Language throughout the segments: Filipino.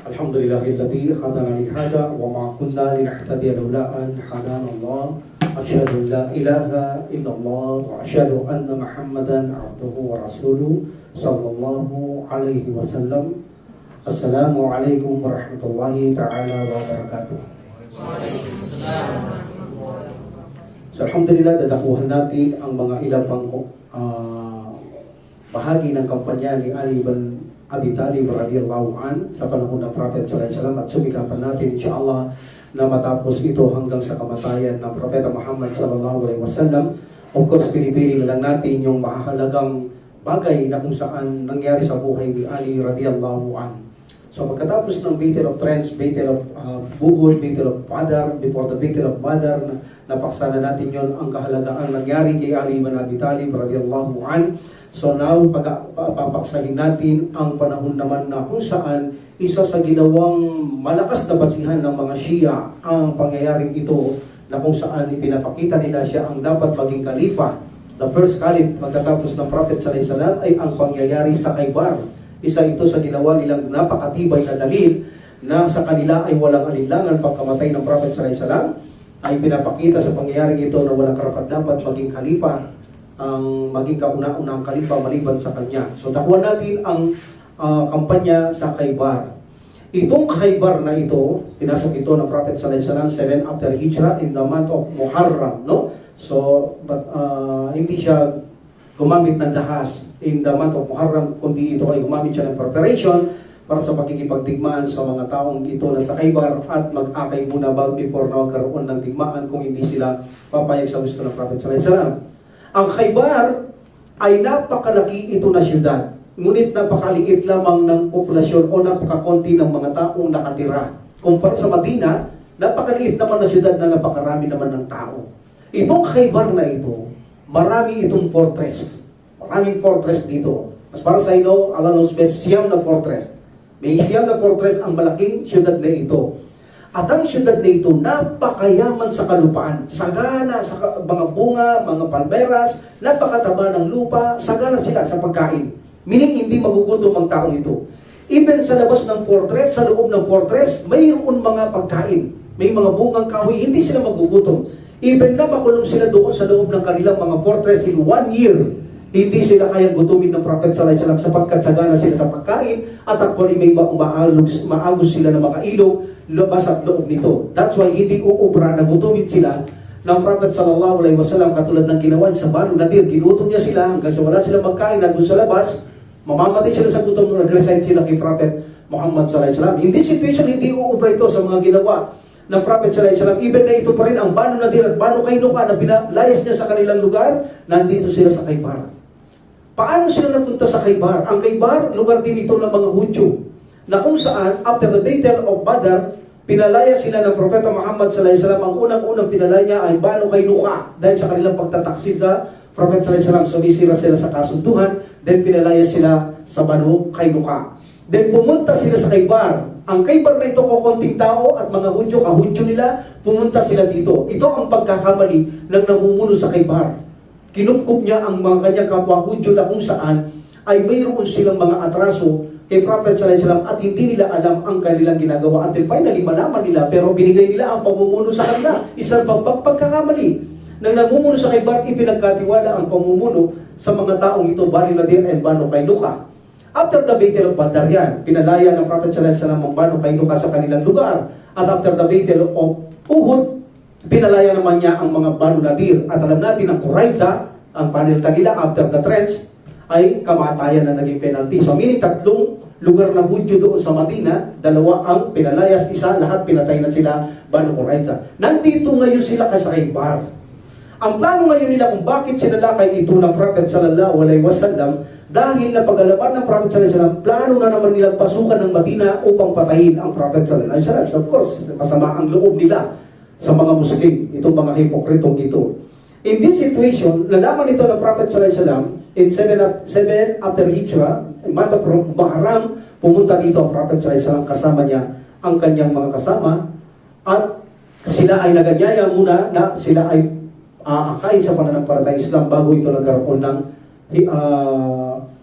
Alhamdulillahilladzi hadana li hada wa ma kunna linahtadiya laula an hadana Allah. Asyhadu an la ilaha illallah wa asyhadu anna Muhammadan abduhu wa rasuluh sallallahu alaihi wasallam. Assalamualaikum warahmatullahi taala wabarakatuh. So, alhamdulillah, dadakuhan natin ang mga ilang pang bahagi ng kampanya ni Ali bin Abi Talib radhiyallahu an sa panahon ng Prophet sallallahu alaihi wasallam, at sumikapan natin insyaAllah na matapos ito hanggang sa kamatayan ng Propeta Muhammad sallallahu alaihi wasallam. Of course, pinipili na lang natin yung mahalagang bagay na kung saan nangyari sa buhay ni Ali radhiyallahu an. So pagkatapos ng Battle of Trench, Battle of Bugod, Battle of Badr, before the Battle of Badr, napaksa na natin yon ang kahalagaan nangyari kay Ali bin Abi Talib radhiyallahu an. So now, papaksahin natin ang panahon naman na kung saan isa sa ginawang malakas na basihan ng mga Shia ang pangyayaring ito, na kung saan ipinapakita nila siya ang dapat maging kalifa. The first caliph pagkatapos ng Prophet sallallahu alaihi wasallam ay ang pangyayari sa Khaybar. Isa ito sa ginawa nilang napakatibay na dalil na sa kanila ay walang alinlangan pagkamatay ng Prophet sallallahu alaihi wasallam, ay pinapakita sa pangyayaring ito na walang karapat-dapat maging kalifa ang maging kauna-unang kalifa maliban sa kanya. So nakuha natin ang kampanya sa Khaybar. Itong Khaybar na ito, pinasok ito ng Prophet sallallahu alaihi wasallam 7 after Hijrah in the month of Muharram, no? So but hindi siya gumamit ng dahas in the month of Muharram, kundi ito ay gumamit siya ng preparation para sa pakikipagdigmaan sa mga taong ito na sa Khaybar, at mag-akay muna before na magkaroon ng digmaan kung hindi sila papayag sa gusto ng Prophet sallallahu alaihi wasallam. Ang Khaybar ay napakalaki ito na syudad, ngunit napakaliit lamang ng populasyon o napakakonti ng mga taong nakatira. Kumpara sa Madina, napakaliit naman na syudad na napakarami naman ng tao. Itong Khaybar na ito, marami itong fortress. Maraming fortress dito. As para sa inyo, alam nyo, may Siyam na fortress. May Siyam na fortress ang malaking syudad na ito. At ang syudad na ito, napakayaman sa kalupaan. Sagana sa mga bunga, mga palmeras, napakataba ng lupa, sagana sila sa pagkain. Meaning, hindi magugutom ang taong ito. Even sa labas ng fortress, sa loob ng fortress, mayroon mga pagkain. May mga bungang kahoy, hindi sila magugutom. Even na makulong sila doon sa loob ng kanilang mga fortress in 1 year, hindi sila kayang gutumin ng Prophet sallallahu alaihi wasallam sapagkat sagana sila sa pagkain, at actually may maagos sila ng mga ilog labas at loob nito. That's why hindi uubra na gutumin sila ng Prophet sallallahu alaihi wasallam katulad ng ginawa sa Banu Nadir. Ginutom niya sila hanggang sa wala silang magkain na doon sa labas, mamamatay sila sa gutom, nag-resign sila kay Prophet Muhammad sallallahu alaihi wasallam. In this situation, hindi uubra ito sa mga ginawa ng Prophet sallallahu alaihi wasallam. Even na ito pa rin ang Banu Nadir at Banu Qaynuqa na pinalayas niya sa kanilang lugar, nandito sila sa Khaybar. Paano sila napunta sa Khaybar? Ang Khaybar, lugar din ito ng mga Hudyo, na kung saan, after the Battle of Badr, pinalaya sila ng Propeta Muhammad sallallahu alaihi wasallam. Ang unang-unang pinalaya niya ay Banu Qaynuqa dahil sa kanilang pagtataksid sa Prophet sallallahu alaihi wasallam. Sumisira sila sa kasunduhan, then pinalaya sila sa Banu Qaynuqa. Then pumunta sila sa Khaybar. Ang Khaybar na ito, kukunting tao at mga Hudyo, kahudyo nila, pumunta sila dito. Ito ang pagkakamali ng namumuno sa Khaybar. Kinupkup niya ang mga kanyang kapwa Hudyo na kung saan ay mayroon silang mga atraso kay Prophet sallallahu alaihi wasallam at hindi nila alam ang kanilang ginagawa until finally malaman nila, pero binigay nila ang pamumuno sa kanila. Isang pagkakamali ng namumuno sa Khaybar, ipinagkatiwala ang pamumuno sa mga taong ito, Banu Nadir and Banu Qaynuqa. After the Battle of Badr yan, pinalaya ng Prophet sallallahu alaihi wasallam ang Banu Qaynuqa sa kanilang lugar. At after the Battle of Uhud, pinalaya naman niya ang mga Banu Nadir. At alam natin ang Qurayza, ang panelta nila after the trench, ay kamatayan na naging penalty. So meaning 3 lugar na Hudyo doon sa Madina, 2 ang pinalayas, isa lahat pinatay na sila, Banu Qurayza. Nandito ngayon sila sa Khaybar. Ang plano ngayon nila kung bakit sinalakay ito ng Prophet sallallahu alaihi wasallam, dahil na pag-alaman ng Prophet sallallahu alaihi wasallam, plano na naman nilang pasukan ng Madina upang patayin ang Prophet sallallahu alaihi wasallam. So of course, masama ang loob nila sa mga Muslim, itong mga hipokritong ito. In this situation, nalaman ito ng Prophet sallallahu alaihi wasallam in 7 after Hijrah, in month of Muharram, pumunta dito ang Prophet sallallahu alaihi wasallam, kasama niya ang kanyang mga kasama, at sila ay naganyaya muna na sila ay aakayin sa pananampalatayang Islam bago ito nagkaroon ng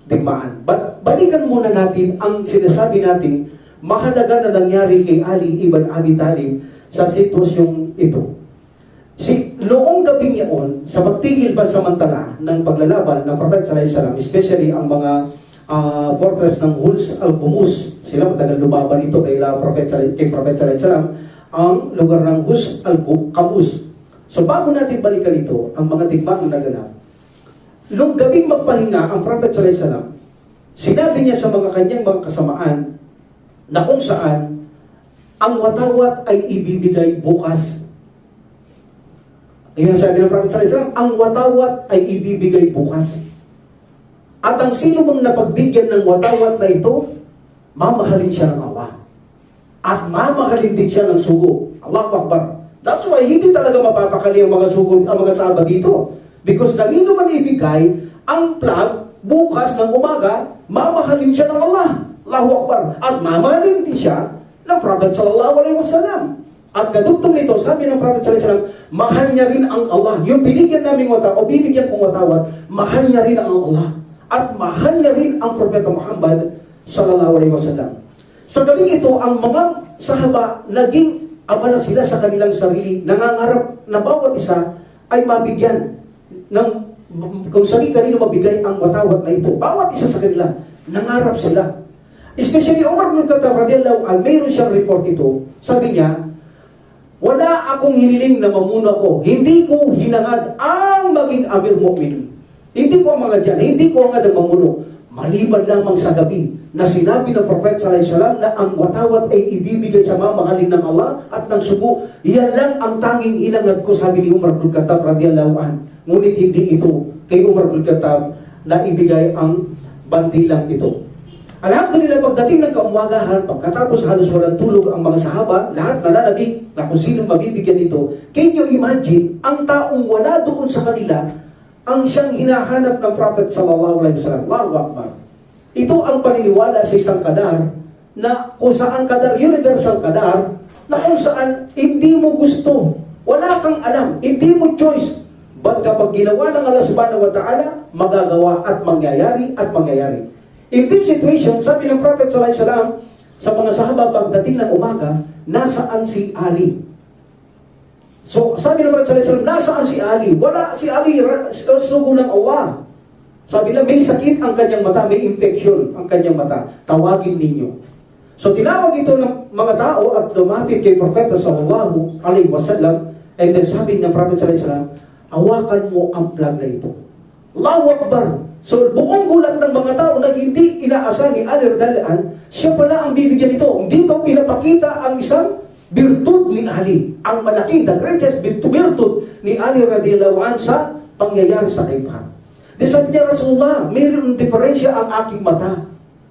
digmaan. But balikan muna natin ang sinasabi natin mahalaga na nangyari kay Ali ibn Abi Talib sa sitwasyong ito. Noong gabing yaon, sa pagtigil pansamantala ng paglalaban ng Prophet sallallahu alaihi wasallam, especially ang mga fortress ng Huls al-Qumus, sila matagal lumaban ito kay Prophet sallallahu alaihi wasallam, ang lugar ng Huls al-Qumus. So bago natin balikan ito, ang mga digmaan na naganap, noong gabing magpahinga ang Prophet sallallahu alaihi wasallam, sinabi niya sa mga kanyang mga kasamaan na kung saan ang watawat ay ibibigay bukas. Ayun ang sabi ng Prophet sallallahu alaihi wasallam, ang watawat ay ibibigay bukas. At ang sino mang napagbigyan ng watawat na ito, mamahalin siya ng Allah. At mamahalin din siya ng sugo. Allahu Akbar. That's why hindi talaga mapapakali ang mga sugo, ang mga sahaba dito. Because kanino man ibigay, ang plug, bukas ng umaga, mamahalin siya ng Allah. Allahu Akbar. At mamahalin din siya ng Prophet sallallahu alaihi wasallam. At kadugtong nito, sabi ng Prophet sallallahu alaihi wasallam, mahal niya rin ang Allah. Yung binigyan namin watawat, o bibigyan kong watawat, mahal niya rin ang Allah. At mahal niya rin ang Propeta Muhammad sallallahu alaihi wasallam. So gabing ito, ang mga sahaba, naging abala sila sa kanilang sarili, nangangarap na bawat isa ay mabigyan ng kung saan kanino mabigay ang watawat na ito. Bawat isa sa kanila, nangarap sila. Especially Umar bin Khattab radhiyallahu anhu, mayroon siyang report ito. Sabi niya, wala akong hiniling na mamuno ko. Hindi ko hinangad ang maging Amir Mu'min. Hindi ko ang mga dyan. Hindi ko ang ang mamuno. Maliban lamang sa gabi na sinabi ng Prophet sallallahu alaihi wasallam na ang watawat ay ibibigay sa mamahalin ng Allah at ng sugo. Yan lang ang tanging hinangad ko, sabi ni Umar bin Khattab radhiyallahu anhu. Ngunit hindi ito kay Umar bin Khattab na ibigay ang bandilang ito. Alhamdulillah, pagdating ng kaumagahan, pagkatapos halos walang tulog ang mga sahaba, lahat nalalabig na kung sino mabibigyan ito. Can you imagine, ang taong wala doon sa kanila, ang siyang hinahanap ng Prophet sallallahu alaihi wasallam. Allahu Akbar. Ito ang paniniwala sa isang kadar, na kung saan kadar, universal kadar, na kung saan hindi mo gusto, wala kang alam, hindi mo choice. But kapag ginawa ng Allah subhanahu wa ta'ala, magagawa at mangyayari at mangyayari. In this situation, sabi ng Prophet sallallahu alaihi wasallam sa mga sahaba pagdating ng umaga, nasaan si Ali? So, sabi ng Prophet sallallahu alaihi wasallam, nasaan si Ali? Wala si Ali, sugo ng Allah. Sabi nila, may sakit ang kanyang mata, may infection ang kanyang mata. Tawagin ninyo. So, tinawag ito ng mga tao at lumapit kay Prophet sallallahu alaihi wasallam, and then sabi ng Prophet sallallahu alaihi wasallam, hawakan mo ang plug na ito. Allahu Akbar. So, buong gulat ng mga tao na hindi inaasahan ni Ali radhiyallahu anhu, siya pala ang bibigyan ito. Dito pinapakita ang isang birtud ni Ali. Ang malaki, the greatest birtud ni Ali radhiyallahu anhu sa pangyayari sa Khaybar. Di sabi niya, Rasulullah, mayroong diferensya ang aking mata.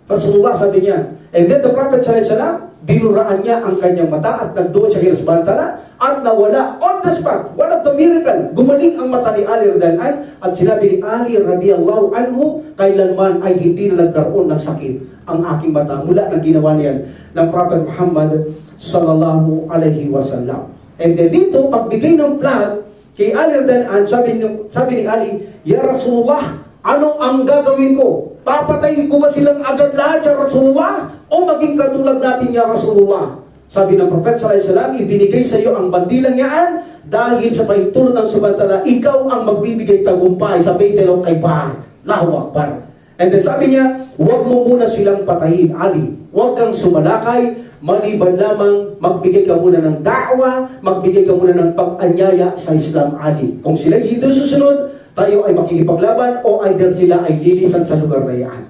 Rasulullah sabi niya. And then the Prophet sallallahu alaihi wasallam, dinuraan niya ang kanyang mata at nagdoon siya kay subhanahu wa ta'ala at nawala on the spot. One of the miracle, gumaling ang mata ni Ali radhiyallahu anhu at sinabi ni Ali radhiyallahu anhu, kailanman ay hindi na nagkaroon ng sakit ang aking mata mula na ginawa niyan ng Prophet Muhammad sallallahu alaihi wasallam. And then dito, pagbigay ng plan kay Ali radhiyallahu anhu, sabi ni Ali, Ya Rasulullah, ano ang gagawin ko? Papatayin ko ba silang agad lahat, Ya Rasulullah? O maging katulad natin, Ya Rasulullah? Sabi ng Prophet sallallahu alaihi wasallam, ibinigay sa iyo ang bandilang yan dahil sa pahintulot ng subhanahu ikaw ang magbibigay tagumpay sa Battle of Khaybar. Allahu Akbar. And then sabi niya, huwag mo muna silang patayin, Ali. Huwag kang sumalakay, maliban lamang magbigay ka muna ng da'wa, magbigay ka muna ng pag-anyaya sa Islam, Ali. Kung sila hindi susunod, tayo ay makikipaglaban o either sila ay lilisan sa lugar na yan.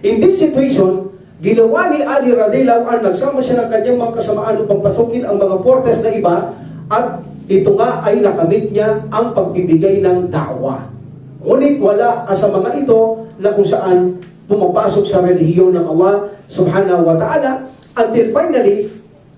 In this situation, ginawa ni Ali radhiyallahu anhu, nagsama siya ng kanyang mga kasamaan upang pasukin ang mga fortress na iba at ito nga ay nakamit niya ang pagbibigay ng da'wa. Ngunit wala sa mga ito na kung saan pumapasok sa relihiyon ng Allah subhanahu wa ta'ala until finally,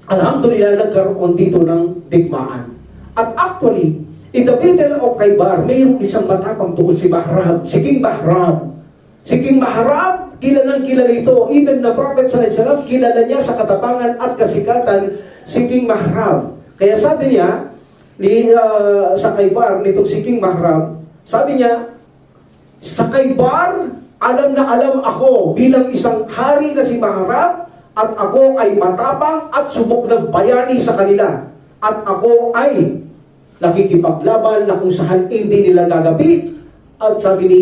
alhamdulillah, nagkaroon dito ng digmaan. At actually, in the Battle of Khaybar, mayroong isang matapang tungkol si Bahram, si King Bahram. Si King Bahram, kilalang kilala ito. Even the Prophet sallallahu alaihi wasallam, kilala niya sa katapangan at kasikatan si King Bahram. Kaya sabi niya, sa Khaybar, nitong si King Bahram, sabi niya, sa Khaybar, alam na alam ako bilang isang hari na si Bahram at ako ay matapang at subok ng bayani sa kanila. At ako ay nakikipaglaban na kung saan hindi nila gagapi. At sabi ni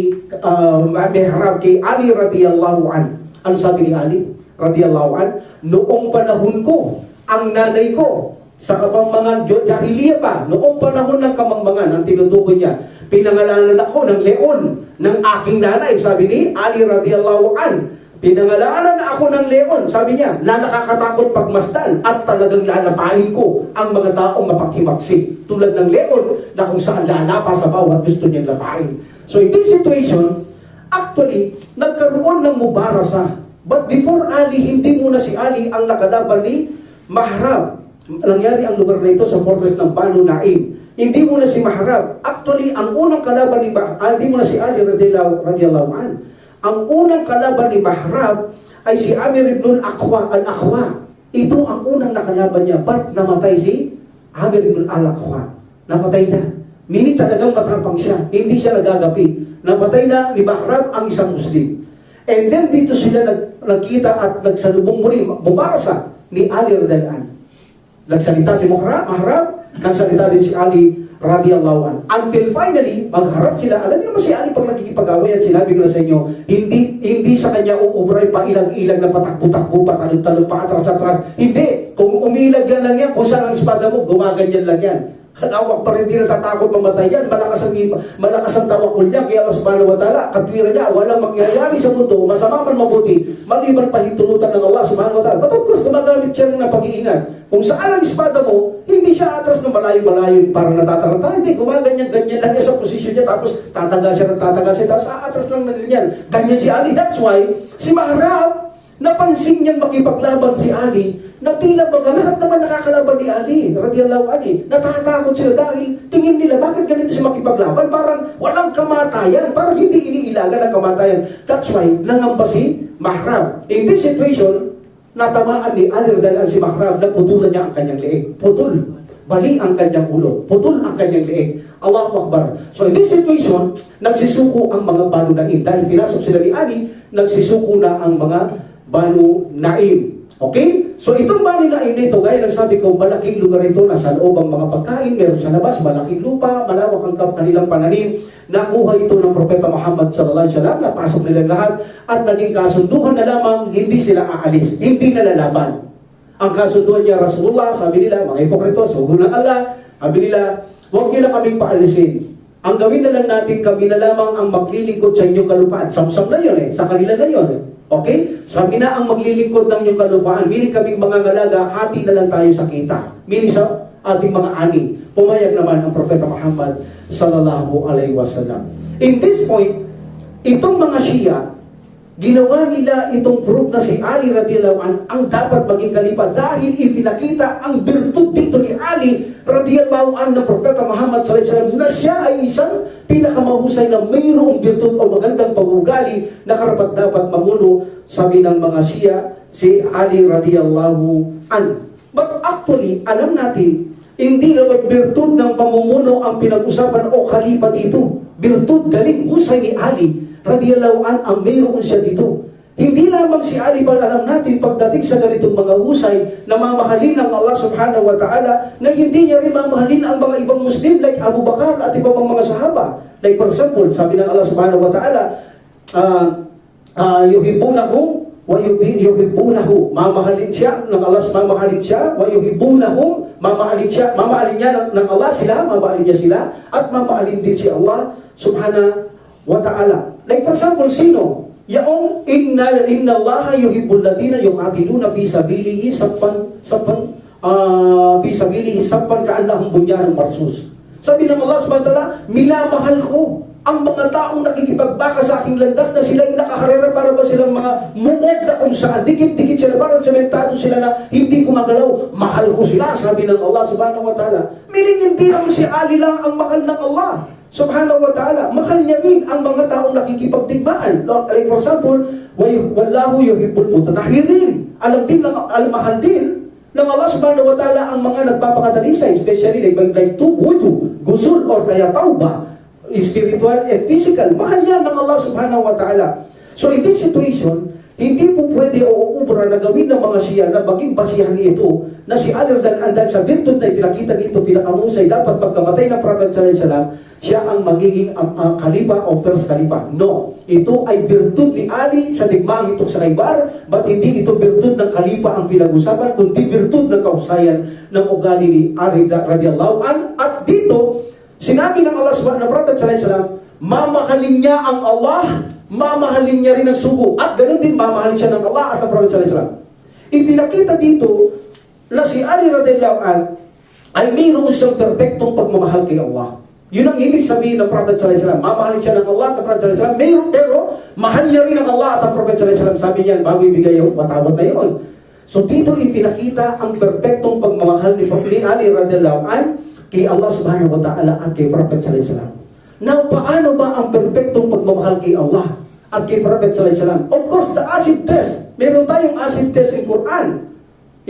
Mihrab kay Ali radiyallahu an. Ano sabi ni Ali radiyallahu an? Noong panahon ko, ang nanay ko, sa kamangmangan jahiliya pa, noong panahon ng kamangmangan, ang tinutukoy niya, pinangalanan ako ng leon ng aking nanay, sabi ni Ali radiyallahu an. Pinangalanan ako ng leon, sabi niya, na nakakatakot pagmasdan at talagang lalapain ko ang mga taong mapaghimaksik. Tulad ng leon na kung saan lalapa sa bawat gusto niyang lapain. So in this situation, actually, nagkaroon ng mubarasa. But before Ali, hindi muna si Ali ang nakalaban ni Mihrab. Nangyari ang lugar na ito sa fortress ng Banu Naim. Hindi muna si Mihrab. Actually, ang unang kalaban ni hindi muna si Ali radiyallahu an. Ang unang kalaban ni Mihrab ay si Amir ibn al-Aqwa. Ito ang unang nakalaban niya. Ba't namatay si Amir ibn al-Aqwa? Namatay na. Meaning talagang matapang siya. Hindi siya nagagapi. Namatay na ni Mihrab ang isang Muslim. And then dito sila nagkita at nagsalubong muli, bumarasa ni Ali radiyallahu an. Nagsalita si Mihrab, nagsalita din si Ali radiyallahu an. Until finally, magharap sila. Alam niyo naman si Ali pag nagkikipag-away at sinabi ko na sa inyo, hindi sa kanya uubray pa ilang-ilang na patakbo-takbo, patalon-talon, paatras-atras. Hindi. Kung umilag yan lang yan, kung saan ang espada mo, gumaganyan lang yan. Halawak pa rin, hindi natatakot mamatay yan. Malakas ang tawakol niya. Kaya Allah subhanahu wa ta'ala, katwiran niya, walang mangyayari sa mundo, masama man mabuti, maliban pa hitulutan ng Allah subhanahu wa ta'ala. But of course, gumagamit siya ng pag-iingat. Kung saan ang espada mo, hindi siya atras ng malayo-malayo, parang natataranta. Hindi, gumaganyan-ganyan lang niya sa posisyon niya, tapos tataga siya, tapos aatras lang na ganyan. Ganyan si Ali. That's why, si Mihrab, napansin niyang makipaglaban si Ali, na tila baga lahat naman nakakalaban ni Ali, radiyallahu anhu. Natatakot sila dahil tingin nila, bakit ganito siya makipaglaban? Parang walang kamatayan, parang hindi iniilagan ang kamatayan. That's why, nangamba si Mihrab. In this situation, natamaan ni Ali radiyallahu anhu si Mihrab na putulan niya ang kanyang leeg. Putol. Bali ang kanyang ulo. Putol ang kanyang leeg. Allahu Akbar. So in this situation, nagsisuko ang mga Banu Naim. Dahil pinasok sila ni Ali, nagsisuko na ang mga Banu Naim. Okay? So itong Banu Naim nito, gaya ng sabi ko, malaking lugar ito, nasa loob ang mga pagkain, meron sa labas, malaking lupa, malawak ang kanilang pananim. Nakuha ito ng Propeta Muhammad sallallahu alaihi wasallam, napasok nila lahat, at naging kasunduhan na lamang, hindi sila aalis, hindi na lalaban. Ang kasunduhan niya, Rasulullah, sabi nila, mga hipokrito, sugo ng Allah, sabi nila, huwag niyo na kaming paalisin. Ang gawin na lang natin, kami na lamang ang maglilingkod sa inyong kalupaan. Samsam na yun sa kanila na yun Okay? Sabi na ang maglilingkod ng inyong kalupaan, meaning kaming mga ngalaga, hati na lang tayo sa kita. Meaning sa ating mga ani. Pumayag naman ang Propeta Muhammad sallallahu alaihi wasallam. In this point, itong mga Shia, ginawa nila itong group na si Ali radiyallahu an ang dapat maging kalipa dahil ipinakita ang birtud dito ni Ali radiyallahu an ng Propeta Muhammad sallallahu alaihi wasallam na siya ay isang pinakamahusay na mayroong birtud o magandang pag-uugali na karapat dapat mamuno, sabi ng mga Shia, si Ali radiyallahu an. But actually, alam natin, hindi naman birtud ng pamumuno ang pinag-usapan o kalipa dito. Birtud, galing, husay ni Ali radiyallahu an ang mayroon siya dito. Hindi lamang si Ali pa alam natin pagdating sa ganitong mga husay na mamahalin ng Allah subhanahu wa ta'ala na hindi niya rin mamahalin ang mga ibang Muslim like Abu Bakar at iba pang mga sahaba. Like for example, sabi ng Allah subhanahu wa ta'ala, yuhibbunahum wa yuhibbunahu. Mamahalin siya ng Allah, mamahalin siya, wa yuhibbunahum, mamahalin niya ng Allah sila, mamahalin niya sila, at mamahalin din si Allah subhanahu wa ta'ala. Like for example, sino? Yaong inna Allah yuhibbul ladina yuqatiluna fi sabilihi saffan fi sabilihi saffan ka'annahum bunyanun marsus. Sabi ng Allah subhanahu wa ta'ala, minamahal ko ang mga taong nakikipagbaka sa aking landas na sila yung nakaharera para ba silang mga mungod na kung saan dikit-dikit sila, parang sementado sila na hindi gumagalaw. Mahal ko sila, sabi ng Allah subhanahu wa ta'ala. Meaning hindi lang si Ali lang ang mahal ng Allah subhanahu wa ta'ala. Mahal niya rin ang mga taong nakikipagdigmaan. Like for example, wallahu yuhibbul mutatahirin. Mahal din ng Allah subhanahu wa ta'ala ang mga nagpapakadalisay, especially like wudu, gusul, or kaya tauba, spiritual and physical. Mahal yan ng Allah subhanahu wa ta'ala. So in this situation, Hindi po pwede o ubra na gawin ng mga Shia na maging basihan nito na si Ali radhiyallahu anhu sa virtud na ipinakita dito pinakamusay dapat pagkamatay ng Prophet sallallahu alaihi wasallam siya ang magiging khalifa o first khalifa. No, ito ay virtud ni Ali sa digmaang ito sa Khaybar, but hindi ito virtud ng khalifa ang pinag-usapan, kundi virtud ng kahusayan ng ugali ni Ali radhiyallahu anhu. At dito sinabi ng Allah subhanahu wa ta'ala, Prophet sallallahu alaihi wasallam, mamahalin niya ang Allah, mamahalin niya rin ang sugo. At ganoon din, mamahalin siya ng Allah at ng Prophet sallallahu alaihi wasallam. Ipinakita dito na si Ali radhiyallahu anhu ay mayroon siyang perpektong pagmamahal kay Allah. Yun ang ibig sabihin ng Prophet sallallahu alaihi wasallam. Mamahalin siya ng Allah at ng Prophet sallallahu alaihi wasallam. Mayroon, pero mahal niya rin ang Allah at ang Prophet sallallahu alaihi wasallam. Sabi niya, bago ibigay yung watawat na yun. So dito ipinakita ang perpektong pagmamahal ni Ali radhiyallahu anhu kay Allah subhanahu wa ta'ala at kay Prophet sallallahu alaihi wasallam. Now, paano ba ang perpektong pagmamahal kay Allah at kay Prophet sallallahu alaihi wasallam? Of course, the acid test. Meron tayong acid test in Quran.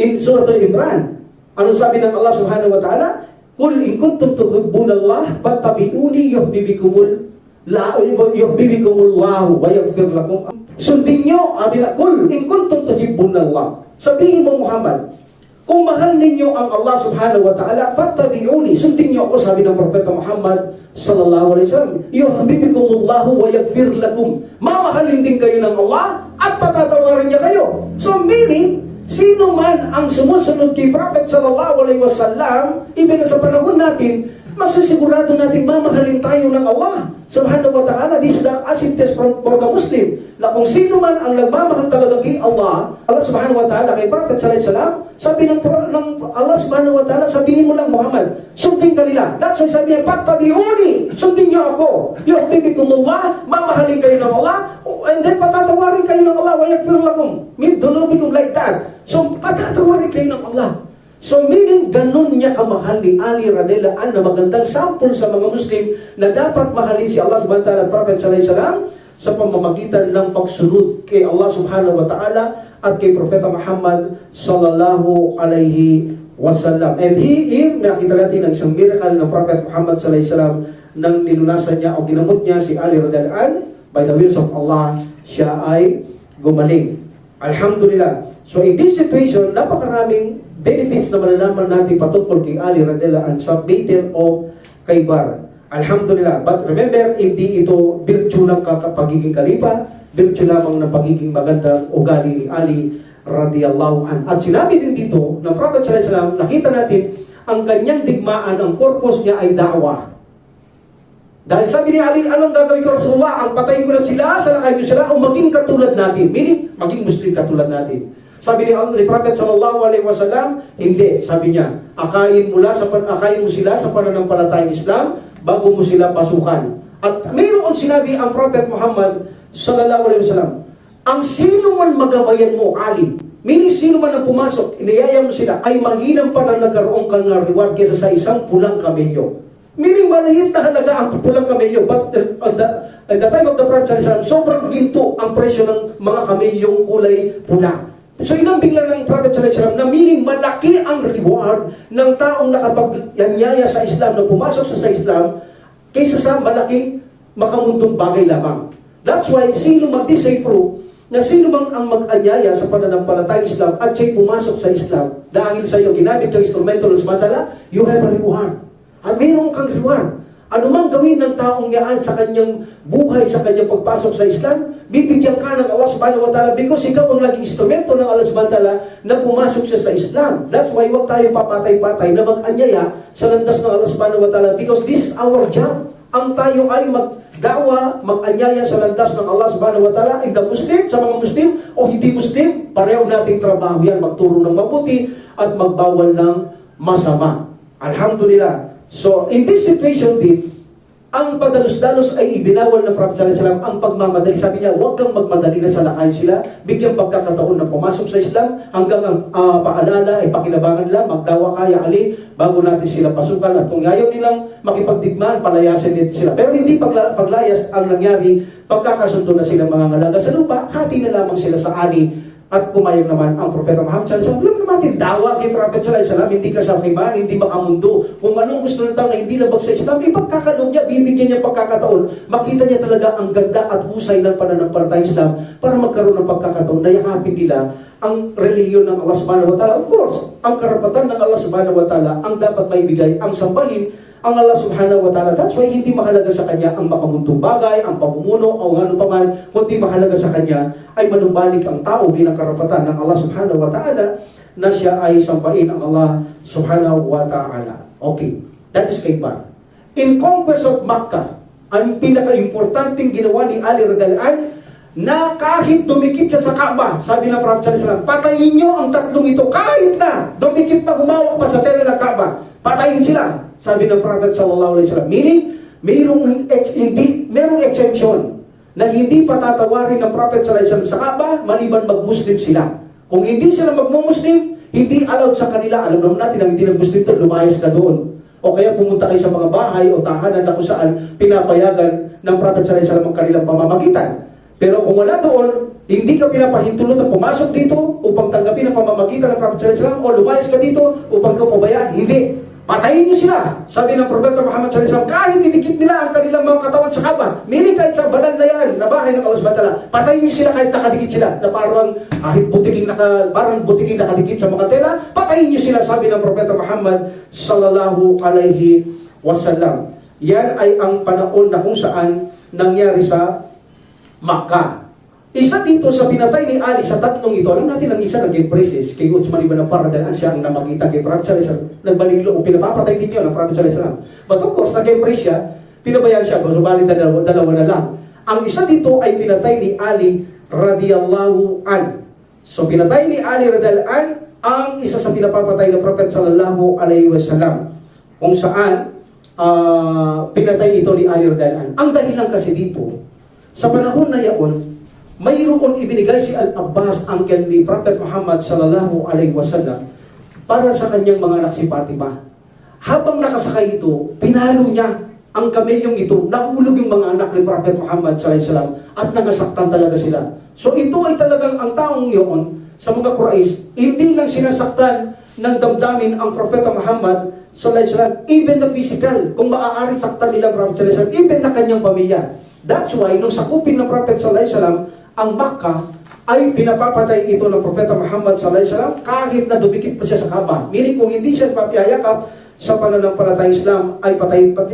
In Surah Al-Imran. Ano sabi ng Allah subhanahu wa ta'ala? Kul in kuntum tuhibbunallah fattabi'uni yuhibbikumullahu wa yaghfir lakum. Sundin nyo, kul in kuntum tuhibbunallah. Sabihin mo Muhammad, kung mahal ninyo ang Allah subhanahu wa ta'ala, fattabi'uni, sundin niyo ako, sabi ng Propeta Muhammad sallallahu alaihi wasallam, yuhibbikumullahu wa yaghfir lakum. Mamahalin din kayo ng Allah at patatawarin niya kayo. So meaning, sino man ang sumusunod kay Prophet sallallahu alaihi wasallam, ibig sa panahon natin, masusigurado natin mamahalin tayo ng Allah subhanahu wa ta'ala. This is the acid test for the Muslim. Na kung sino man ang nagmamahal talaga kay Allah, Allah subhanahu wa ta'ala, kay Prophet sallallahu alaihi wasallam, sabi ng Allah subhanahu wa ta'ala, sabihin mo lang Muhammad, sundin ka nila. That's why sabi niya, fattabi'uni, sundin niyo ako. Yuhibbikumullah, mamahalin kayo ng Allah, and then patatawarin kayo ng Allah, wa yaghfir lakum min dhunubikum, like that. So patatawarin kayo ng Allah. So meaning, ganun niya kamahal ni Ali radhiyallahu anhu na magandang sample sa mga Muslim na dapat mahalin si Allah subhanahu wa ta'ala at Prophet sallallahu alaihi wasallam sa pamamagitan ng pagsunod kay Allah subhanahu wa ta'ala at kay Propeta Muhammad sallallahu alaihi wasallam. And here, nakita natin ang isang miracle ng Prophet Muhammad sallallahu alaihi wasallam nang nilunasan niya o ginamot niya si Ali radhiyallahu anhu, by the wills of Allah, siya ay gumaling. Alhamdulillah. So in this situation, napakaraming benefits na malalaman natin patungkol kay Ali radhiyallahu anhu sa Battle of Khaybar. Alhamdulillah. But remember, hindi ito virtue ng pagiging kalipa, virtue lamang ng pagiging magandang ugali ni Ali radhiyallahu anhu. At sinabi din dito ng Prophet sallallahu alaihi wasallam, nakita natin ang kanyang digmaan, ang purpose niya ay da'wah. Dahil sabi ni Ali, anong gagawin ko Rasulullah? Ang patayin ko na sila, salakayin ko sila, o maging katulad natin. Meaning, maging Muslim katulad natin. Sabi ni Prophet sallallahu alaihi wasallam, hindi. Sabi niya, akayin mo sila sa pananampalatayang Islam bago mo sila pasukan. At mayroon sinabi ang Prophet Muhammad sallallahu alaihi wasallam, ang sino man magabayan mo, Ali, meaning sino man ang pumasok, iniyaya mo sila, ay mahinang pa na nagkaroon ka ng reward kaysa sa isang pulang kamelyo. Meaning maliit na halaga ang pulang kamelyo, but at the time of the Prophet sallallahu alaihi wasallam, sobrang ginto ang presyo ng mga kamelyong kulay pula. So inambing lang ng Prophet sallallahu alaihi wasallam na meaning malaki ang reward ng taong nakapagyanyaya sa Islam, na pumasok sa Islam, kaysa sa malaking makamundong bagay lamang. That's why sino mag-disapprove na sino mang ang mag-anyaya sa pananampalatayang Islam at siya'y pumasok sa Islam dahil sa iyo ginamit yung instrumento ng samantala, you have a reward. At mayroon kang reward. Ano mang gawin ng taong yaan sa kanyang buhay, sa kanyang pagpasok sa Islam, bibigyan ka ng Allah subhanahu wa ta'ala because ikaw ang naging instrumento ng Allah subhanahu wa ta'ala na pumasok siya sa Islam. That's why huwag tayo papatay-patay na mag-anyaya sa landas ng Allah subhanahu wa ta'ala because this is our job. Ang tayo ay magdawa, mag-anyaya sa landas ng Allah subhanahu wa ta'ala, in the Muslim, sa mga Muslim o hindi Muslim, pareho nating trabaho yan, magturo ng mabuti at magbawal ng masama. Alhamdulillah. So, in this situation din, ang padalos-dalos ay ibinawal ng Prophet sallallahu alaihi wasallam ang pagmamadali. Sabi niya, huwag kang magmadali na salakay sila, bigyan pagkakataon na pumasok sa Islam, hanggang ang paalala ay pakinabangan nila, magdawa kaya Ali, bago natin sila pasukan. At kung ayaw nilang makipagdigmaan, palayasin nito sila. Pero hindi paglayas ang nangyari, pagkakasundo na sila mga ngalaga sa lupa, hati na lamang sila sa ani At pumayag naman ang Propeta Muhammad sallallahu alaihi wasallam. Alam naman, dawa kay Prophet sallallahu alaihi wasallam, hindi kasakiman, hindi makamundo. Kung anong gusto ng tao na hindi labag sa Islam, ipagkakaloob niya, bibigyan niya pagkakataon. Makita niya talaga ang ganda at husay ng pananampalataya Islam para magkaroon ng pagkakataon na yakapin nila ang reliyon ng Allah subhanahu wa ta'ala. Of course, ang karapatan ng Allah subhanahu wa ta'ala ang dapat maibigay, ang sambahin ang Allah subhanahu wa ta'ala. That's why hindi mahalaga sa kanya ang makamuntong bagay, ang pamumuno, o ano paman, kundi mahalaga sa kanya ay manumbalik ang tao bilang karapatan ng Allah subhanahu wa ta'ala na siya ay sambahin ang Allah subhanahu wa ta'ala. Okay, that is kaiban. In conquest of Makkah, ang pinaka-importanting ginawa ni Ali radhiyallahu anhu na kahit dumikit siya sa Kaaba, sabi ng Prophet sallallahu alaihi wasallam, patayin niyo ang tatlong ito kahit na dumikit na humawak pa sa tela ng Kaaba, patayin sila. Sabi ng Prophet sallallahu alaihi wasallam, meaning merong exemption na hindi patatawarin ng Prophet sallallahu alaihi wasallam sa Kaaba maliban mag-Muslim sila. Kung hindi sila mag-Muslim, hindi allowed sa kanila. Alam naman natin ang hindi nag-Muslim to, lumayas ka doon. O kaya pumunta kayo sa mga bahay o tahanan na kung saan pinapayagan ng Prophet sallallahu alaihi wasallam ang kanilang pamamagitan. Pero kung wala doon, hindi ka pinapahintulot na pumasok dito upang tanggapin ang pamamagitan ng Prophet sallallahu alaihi wasallam o lumayas ka dito upang ka pabayaan. Hindi. Patayin niyo sila. Sabi ng Propeta Muhammad sallallahu alaihi wasallam, kahit idikit nila ang kanilang mga katawan sa Kaaba, meaning kahit sa banal na yan, na bahay ng Allah subhanahu wa ta'ala, patayin niyo sila kahit nakadikit sila, na parang kahit parang butiking nakadikit sa mga tela, patayin niyo sila, sabi ng Propeta Muhammad sallallahu alaihi wasallam. Yan ay ang panahon na kung saan nangyari sa Makkah. Isa dito sa pinatay ni Ali sa tatlong ito, alam natin ang isa naging presis kay Uthman ibn Affan dahil siya ang namagita kay Prophet sallallahu alaihi wasallam. Nagbalik loob, pinapapatay din yun ang Prophet sallallahu alaihi wasallam. But of course, naging pres siya, pinabayaan siya, subalit dalawa na lang. Ang isa dito ay pinatay ni Ali radiyallahu an. So pinatay ni Ali radiyallahu an ang isa sa pinapapatay ng Prophet sallallahu alaihi wasallam. Kung saan pinatay ito ni Ali radiyallahu an. Ang dahilan kasi dito, sa panahon na yaon, mayroon ibinigay si Al-Abbas, uncle ni Prophet Muhammad sallallahu alaihi wasallam, para sa kanyang mga anak si Fatima. Habang nakasakay ito, pinalo niya ang kamelyong ito, nahulog yung mga anak ni Prophet Muhammad sallallahu alaihi wasallam at nangasaktan talaga sila. So ito ay talagang ang taong yun sa mga Quraysh, hindi lang sinasaktan ng damdamin ang Propeta Muhammad sallallahu alaihi wasallam, even na physical, kung maaari saktan nila Prophet sallallahu alaihi wasallam, even na kanyang pamilya. That's why, nung sakupin ng Prophet sallallahu alaihi wasallam ang Makkah, ay pinapapatay ito ng Propeta Muhammad sallallahu alaihi wasallam kahit na dumikit pa siya sa Kaaba. Meaning kung hindi siya papayakap sa pananampalataya Islam, ay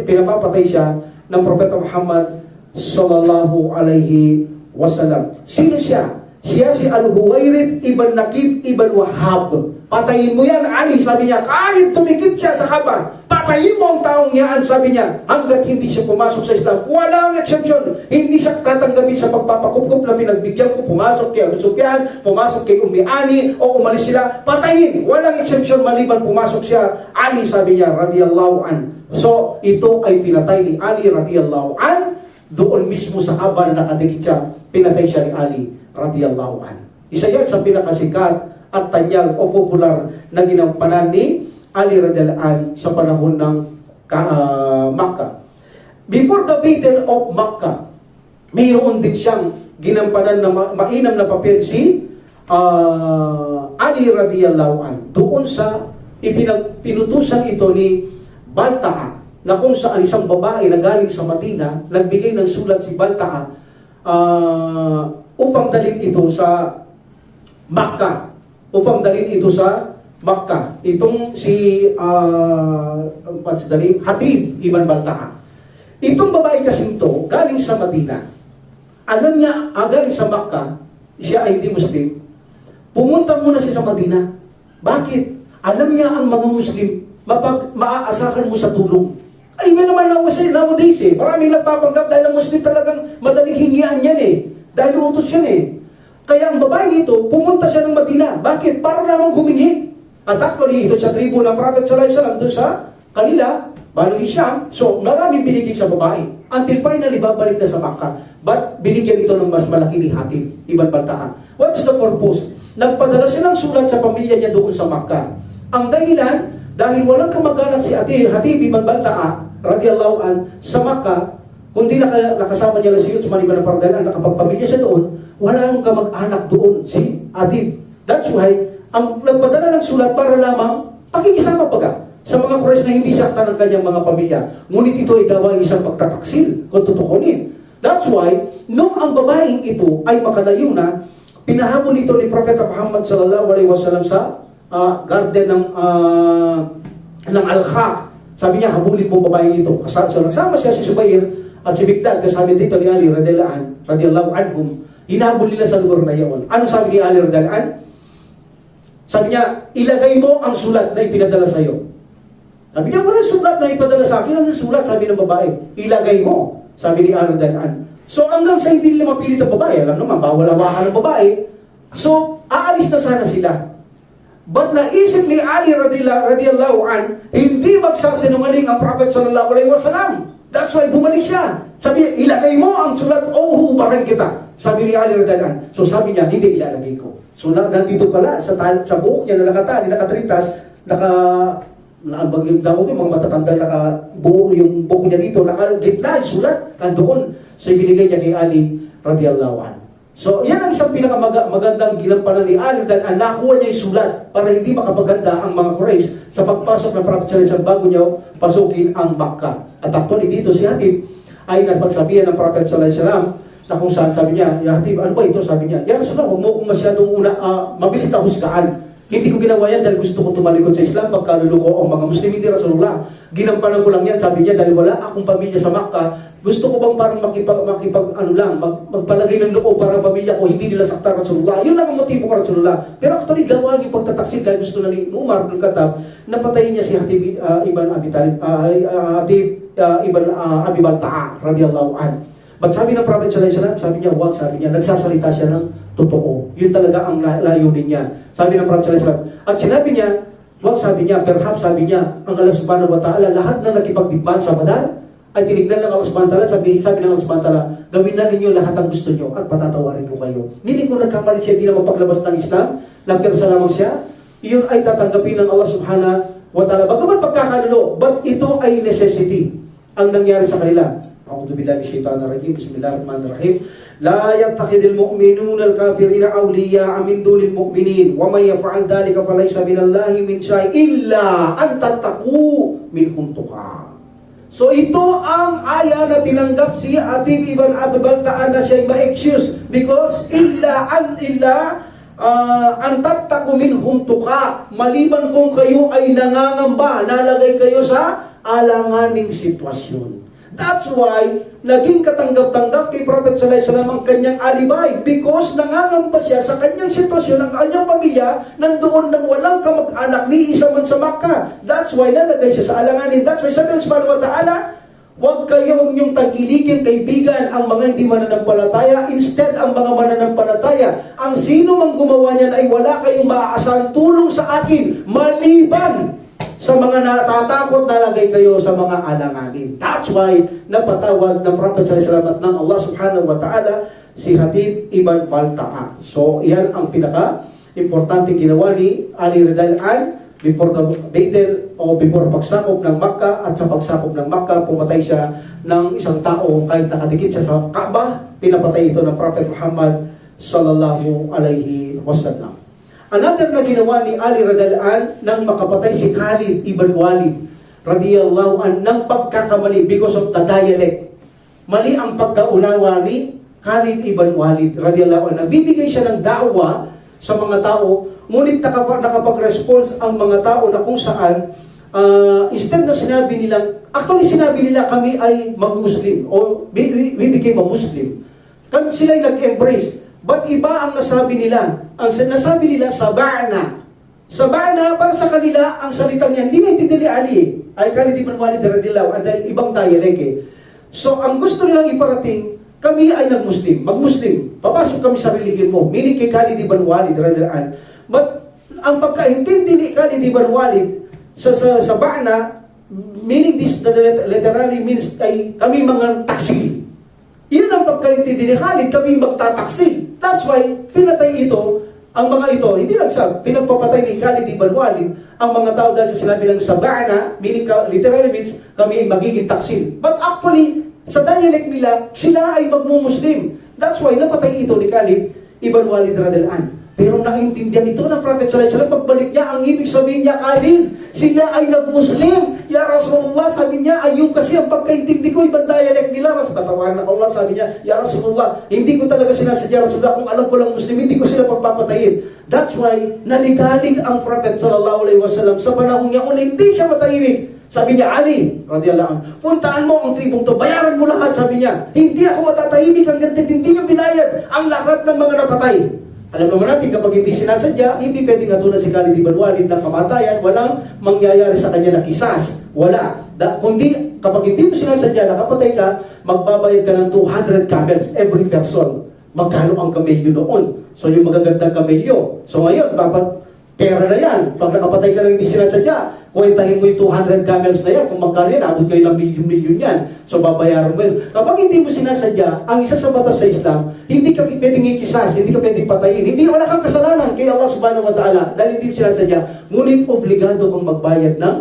pinapapatay siya ng Propeta Muhammad sallallahu alaihi wasallam. Sino siya? Siya si Al-Huwairith ibn Naqib ibn Wahhab. Patayin mo yan, Ali, sabi niya, kahit tumikit siya sa Kaaba, patayin mo ang taong yan, sabi niya, hanggat hindi siya pumasok sa Islam. Walang exception. Hindi siya tatanggapin sa pagpapakupkup na pinagbigyan ko, pumasok kay Abu Sufyan, pumasok kay Ummi Ani, o umalis sila, patayin. Walang exception maliban pumasok siya. Ali, sabi niya, radiyallahu an. So, ito ay pinatay ni Ali, radiyallahu an, doon mismo sa Kaaba na nakadikit siya, pinatay siya ni Ali, radiyallahu an. Isa yan sa pinakasikat at tanyag o popular na ginampanan ni Ali radhiyallahu anhu sa panahon ng Makkah. Before the Battle of Makkah, mayroon din siyang ginampanan na mainam na papel si Ali radhiyallahu anhu doon sa pinutusan ito ni Balta'a, na kung saan isang babae na galing sa Madina, nagbigay ng sulat si Balta'a upang dalhin ito sa Makkah. Itong si what's the name? Hatib ibn Balta'a. Itong babae kasing to, galing sa Madina. Alam niya, galing sa Makkah, siya ay hindi Muslim. Pumunta muna siya sa Madina. Bakit? Alam niya ang mga Muslim, maaasahan mo sa tulong. Ay, may naman nowadays eh. Maraming nagpapanggap dahil ang Muslim talagang madaling hingian yan eh. Dahil utos yan eh. Kaya ang babae ito, pumunta siya ng Madina. Bakit? Para namang humingi. At actually, ito sa tribo ng Prophet sallallahu alaihi wasallam, doon sa kanila, Banu Hisham. So, maraming binigay sa babae. Until finally, babalik na sa Makkah. But, binigyan ito ng mas malaki ni Hatib ibn Balta'a. What's the purpose? Nagpadala silang sulat sa pamilya niya doon sa Makkah. Ang dahilan, dahil walang kamag-anak si Hatib ibn Balta'a, radiyallahu an, sa Makkah, kundi nakasama niya lang si Uthman ibn Affan, nakapagpamilya siya doon, wala nang kamag-anak doon si Atib. That's why, ang nagpadala ng sulat para lamang pakikisama baga sa mga Quraysh na hindi sakta ng kanyang mga pamilya. Ngunit ito ay gawa isang pagtataksil kung tutukunin. That's why, nung ang babaeng ito ay makalayo na, pinahabol ito ni Propeta Muhammad sallallahu alaihi wasallam sa garden ng Al-Khaq. Sabi niya, habulin mo babaeng ito. So, nagsama siya si Subayr at si Bigdad, kasama dito ni Ali radiyallahu anhum. Hinahabol nila sa lugar na iyon. Ano sabi ni Ali radiyallahu anhu? Sabi niya, ilagay mo ang sulat na ipinadala sa iyo. Sabi niya, wala sulat na ipadala sa akin. Ano sulat? Sabi ng babae, ilagay mo. Sabi ni Ali radiyallahu anhu. So hanggang sa hindi nila mapilit ang babae, alam naman, bawal hawakan ng babae. So, aalis na sana sila. But naisip ni Ali radiyallahu anhu, hindi magsasinungaling ang Prophet sallallahu alaihi wasallam. That's why bumalik siya. Sabi niya, ilagay mo ang sulat o hubaran kita. Sabi ni Ali radiyallahu anhu. So sabi niya, hindi ilalagay ko. So nandito pala sa buhok niya na nakatali, nakatrintas, nakalbagin daw ito, mga matatanda, nakabuo yung buhok niya dito, nakagitna, sulat, nandoon. So ibinigay niya kay Ali radiyallahu anhu. So yan ang isang pinakamagandang ginampanan ni Ali dahil nakuha niya yung sulat para hindi makapaganda ang mga Quraysh sa pagpasok ng Prophet sallallahu alaihi wasallam bago niya pasukin ang Makkah. At actually dito si Hatib ay napagsabihan ng Prophet sallallahu alaihi wasallam na kung saan sabi niya, Ya Hatib, ano ba ito? Sabi niya, Ya Rasulullah, huwag mo kong masyadong mabilis na husgaan. Hindi ko ginawa yan dahil gusto ko tumalikod sa Islam pagkaluluko ang mga Muslim. Hindi Rasulullah. Ginampanan ko lang yan, sabi niya, dahil wala akong pamilya sa Makkah. Gusto ko bang parang magpalagay ng loob para pamilya ko, hindi nila sakta Rasulullah. Yun lang ang motibo ko Rasulullah. Pero actually, gawa yung pagtataksil kaya gusto na ni Umar bin Khattab, napatayin niya si Hatib ibn Abi Talib, Hatib ibn Abi Balta'a radiyallahu anhu. But sabi ng Prophet sallallahu alaihi wasallam, sabi niya, wag, sabi niya, nagsasalita siya ng totoo. Yun talaga ang layunin niya. Sabi ng Prophet sallallahu alaihi wasallam. At sinabi niya, wag, sabi niya, perhaps sabi niya, ang Allah subhanahu wa ta'ala, lahat ng nakipagdigmaan sa Badar, ay tinignan ng Allah subhanahu wa ta'ala, sabi ng Allah subhanahu wa ta'ala, gawin na ninyo lahat ang gusto niyo at patatawarin ko kayo. Hindi ko nagkamali siya, hindi na mapaglabas ng Islam, nagkirsa lamang siya, iyon ay tatanggapin ng Allah subhanahu wa ta'ala. Bagaman pagkakalulo, but ito ay necessity ang nangyari sa kanila. A'udhu billahi minasyaitanir rajim. Bismillahirrahmanirrahim. La yattakhidul mu'minuna al-kafirina awliya'a min dunil mu'minin wa may yaf'al dhalika falaysa minallahi min syai' illa an tattaqu minhum tuqa. So ito ang aya na tinanggap si Atib ibn Abi Balta'a na siya ma-excuse because illa an tattaqu minhum tuqa. Maliban kung kayo ay nangangamba, nalagay kayo sa alanganing sitwasyon. That's why, naging katanggap-tanggap kay Prophet sallallahu alaihi wasallam ang kanyang alibay because nangangamba siya sa kanyang sitwasyon ng kanyang pamilya nandoon nang walang kamag-anak ni isa man sa Makkah. That's why, nalagay siya sa alanganin. That's why, sabi ng subhanahu wa ta'ala, huwag kayong yung tagilikin kaibigan ang mga hindi mananampalataya. Instead, ang mga mananampalataya, ang sino mang gumawa niyan ay wala kayong maaasahan tulong sa akin, maliban sa mga natatakot na lagay kayo sa mga alanganin. That's why napatawag ng Prophet sallallahu alaihi wasallam ng Allah subhanahu wa ta'ala si Hatib ibn Balta'a. So, yan ang pinaka-importante ginawa ni Ali radhiyallahu anhu before the battle o before pagsakop ng Makkah. At sa pagsakop ng Makkah, pumatay siya ng isang tao kahit nakadikit siya sa Kaaba. Pinapatay ito ng Prophet Muhammad sallallahu alaihi wasallam. Another na ginawa ni Ali radhiyallahu anhu nang makapatay si Khalid ibn Walid radhiyallahu anhu ng pagkakamali because of the dialect. Mali ang pagkaunawa ni Khalid ibn Walid radhiyallahu anhu. Nagbibigay siya ng da'wa sa mga tao, ngunit nakapag-response ang mga tao na kung saan instead na sinabi nila, actually sinabi nila kami ay mag-Muslim o we became a Muslim. Sila ay nag-embrace. But iba ang nasabi nila. Ang nasabi nila, sabana. Sabana, para sa kanila, ang salitang yan, hindi naintindihan ni Ali ay Khalid ibn Walid radhiyallahu anhu dahil ibang dialect eh. So, ang gusto nilang iparating, kami ay nag-Muslim, mag-Muslim. Papasok kami sa religion mo. Meaning kay Khalid ibn Walid radhiyallahu anhu. But, ang pagkaintindi ni Khalid ibn Walid sa sabana, meaning this literally means ay kami mga taksil. Yun ang pagkaintindi ni Khalid, kami magtataksil. That's why, pinatay ito, ang mga ito, hindi lang sa pinagpapatay ni Khalid ibn Walid, ang mga tao dahil sa sinabi ng sabana, meaning literally means kami ay magiging taksil. But actually, sa dialect nila, sila ay magmumuslim. That's why, napatay ito ni Khalid ibn Walid radhiyallahu anhu. Pero naintindihan ito ng Prophet sallallahu alaihi wasallam, pagbalik niya, ang ibig sabihin niya, Khalid, sila ay nag-Muslim. Ya Rasulullah, sabi niya, ayun kasi ang pagkaintindi ko, ibang dialect nila. Patawaran na Allah, sabi niya, Ya Rasulullah, hindi ko talaga sinasadya, Rasulullah, kung alam ko lang Muslim, hindi ko sila pagpapatayin. That's why, naligalig ang Prophet sallallahu alaihi wasallam sa panahon niya, una hindi siya matahimik. Sabi niya, Ali, radiyallahu anhu, puntaan mo ang tribong to, bayaran mo lahat, sabi niya. Hindi ako matatahimik hanggang hindi niyo binayad ang lahat ng mga napatay. Alam naman natin, kapag hindi sinasadya, hindi pwedeng katulad si Khalid ibn Walid ng kamatayan, walang mangyayari sa kanya na kisas. Wala. Kundi, kapag hindi mo sinasadya, nakapatay ka, magbabayad ka ng 200 camels every person. Magkano ang kamelyo noon? So, yung magagandang kamelyo. So, ngayon, pera na yan. Pag nakapatay ka lang hindi sinasadya, kwentahin mo yung 200 camels na yan. Kung magkano yan, abot kayo ng milyon-milyon yan. So, babayaran mo yun. Kapag hindi mo sinasadya, ang isa sa batas sa Islam, hindi ka pwedeng ikisas, hindi ka pwedeng patayin. Hindi, wala kang kasalanan kay Allah subhanahu wa ta'ala dahil hindi mo sinasadya. Ngunit, obligado kang magbayad ng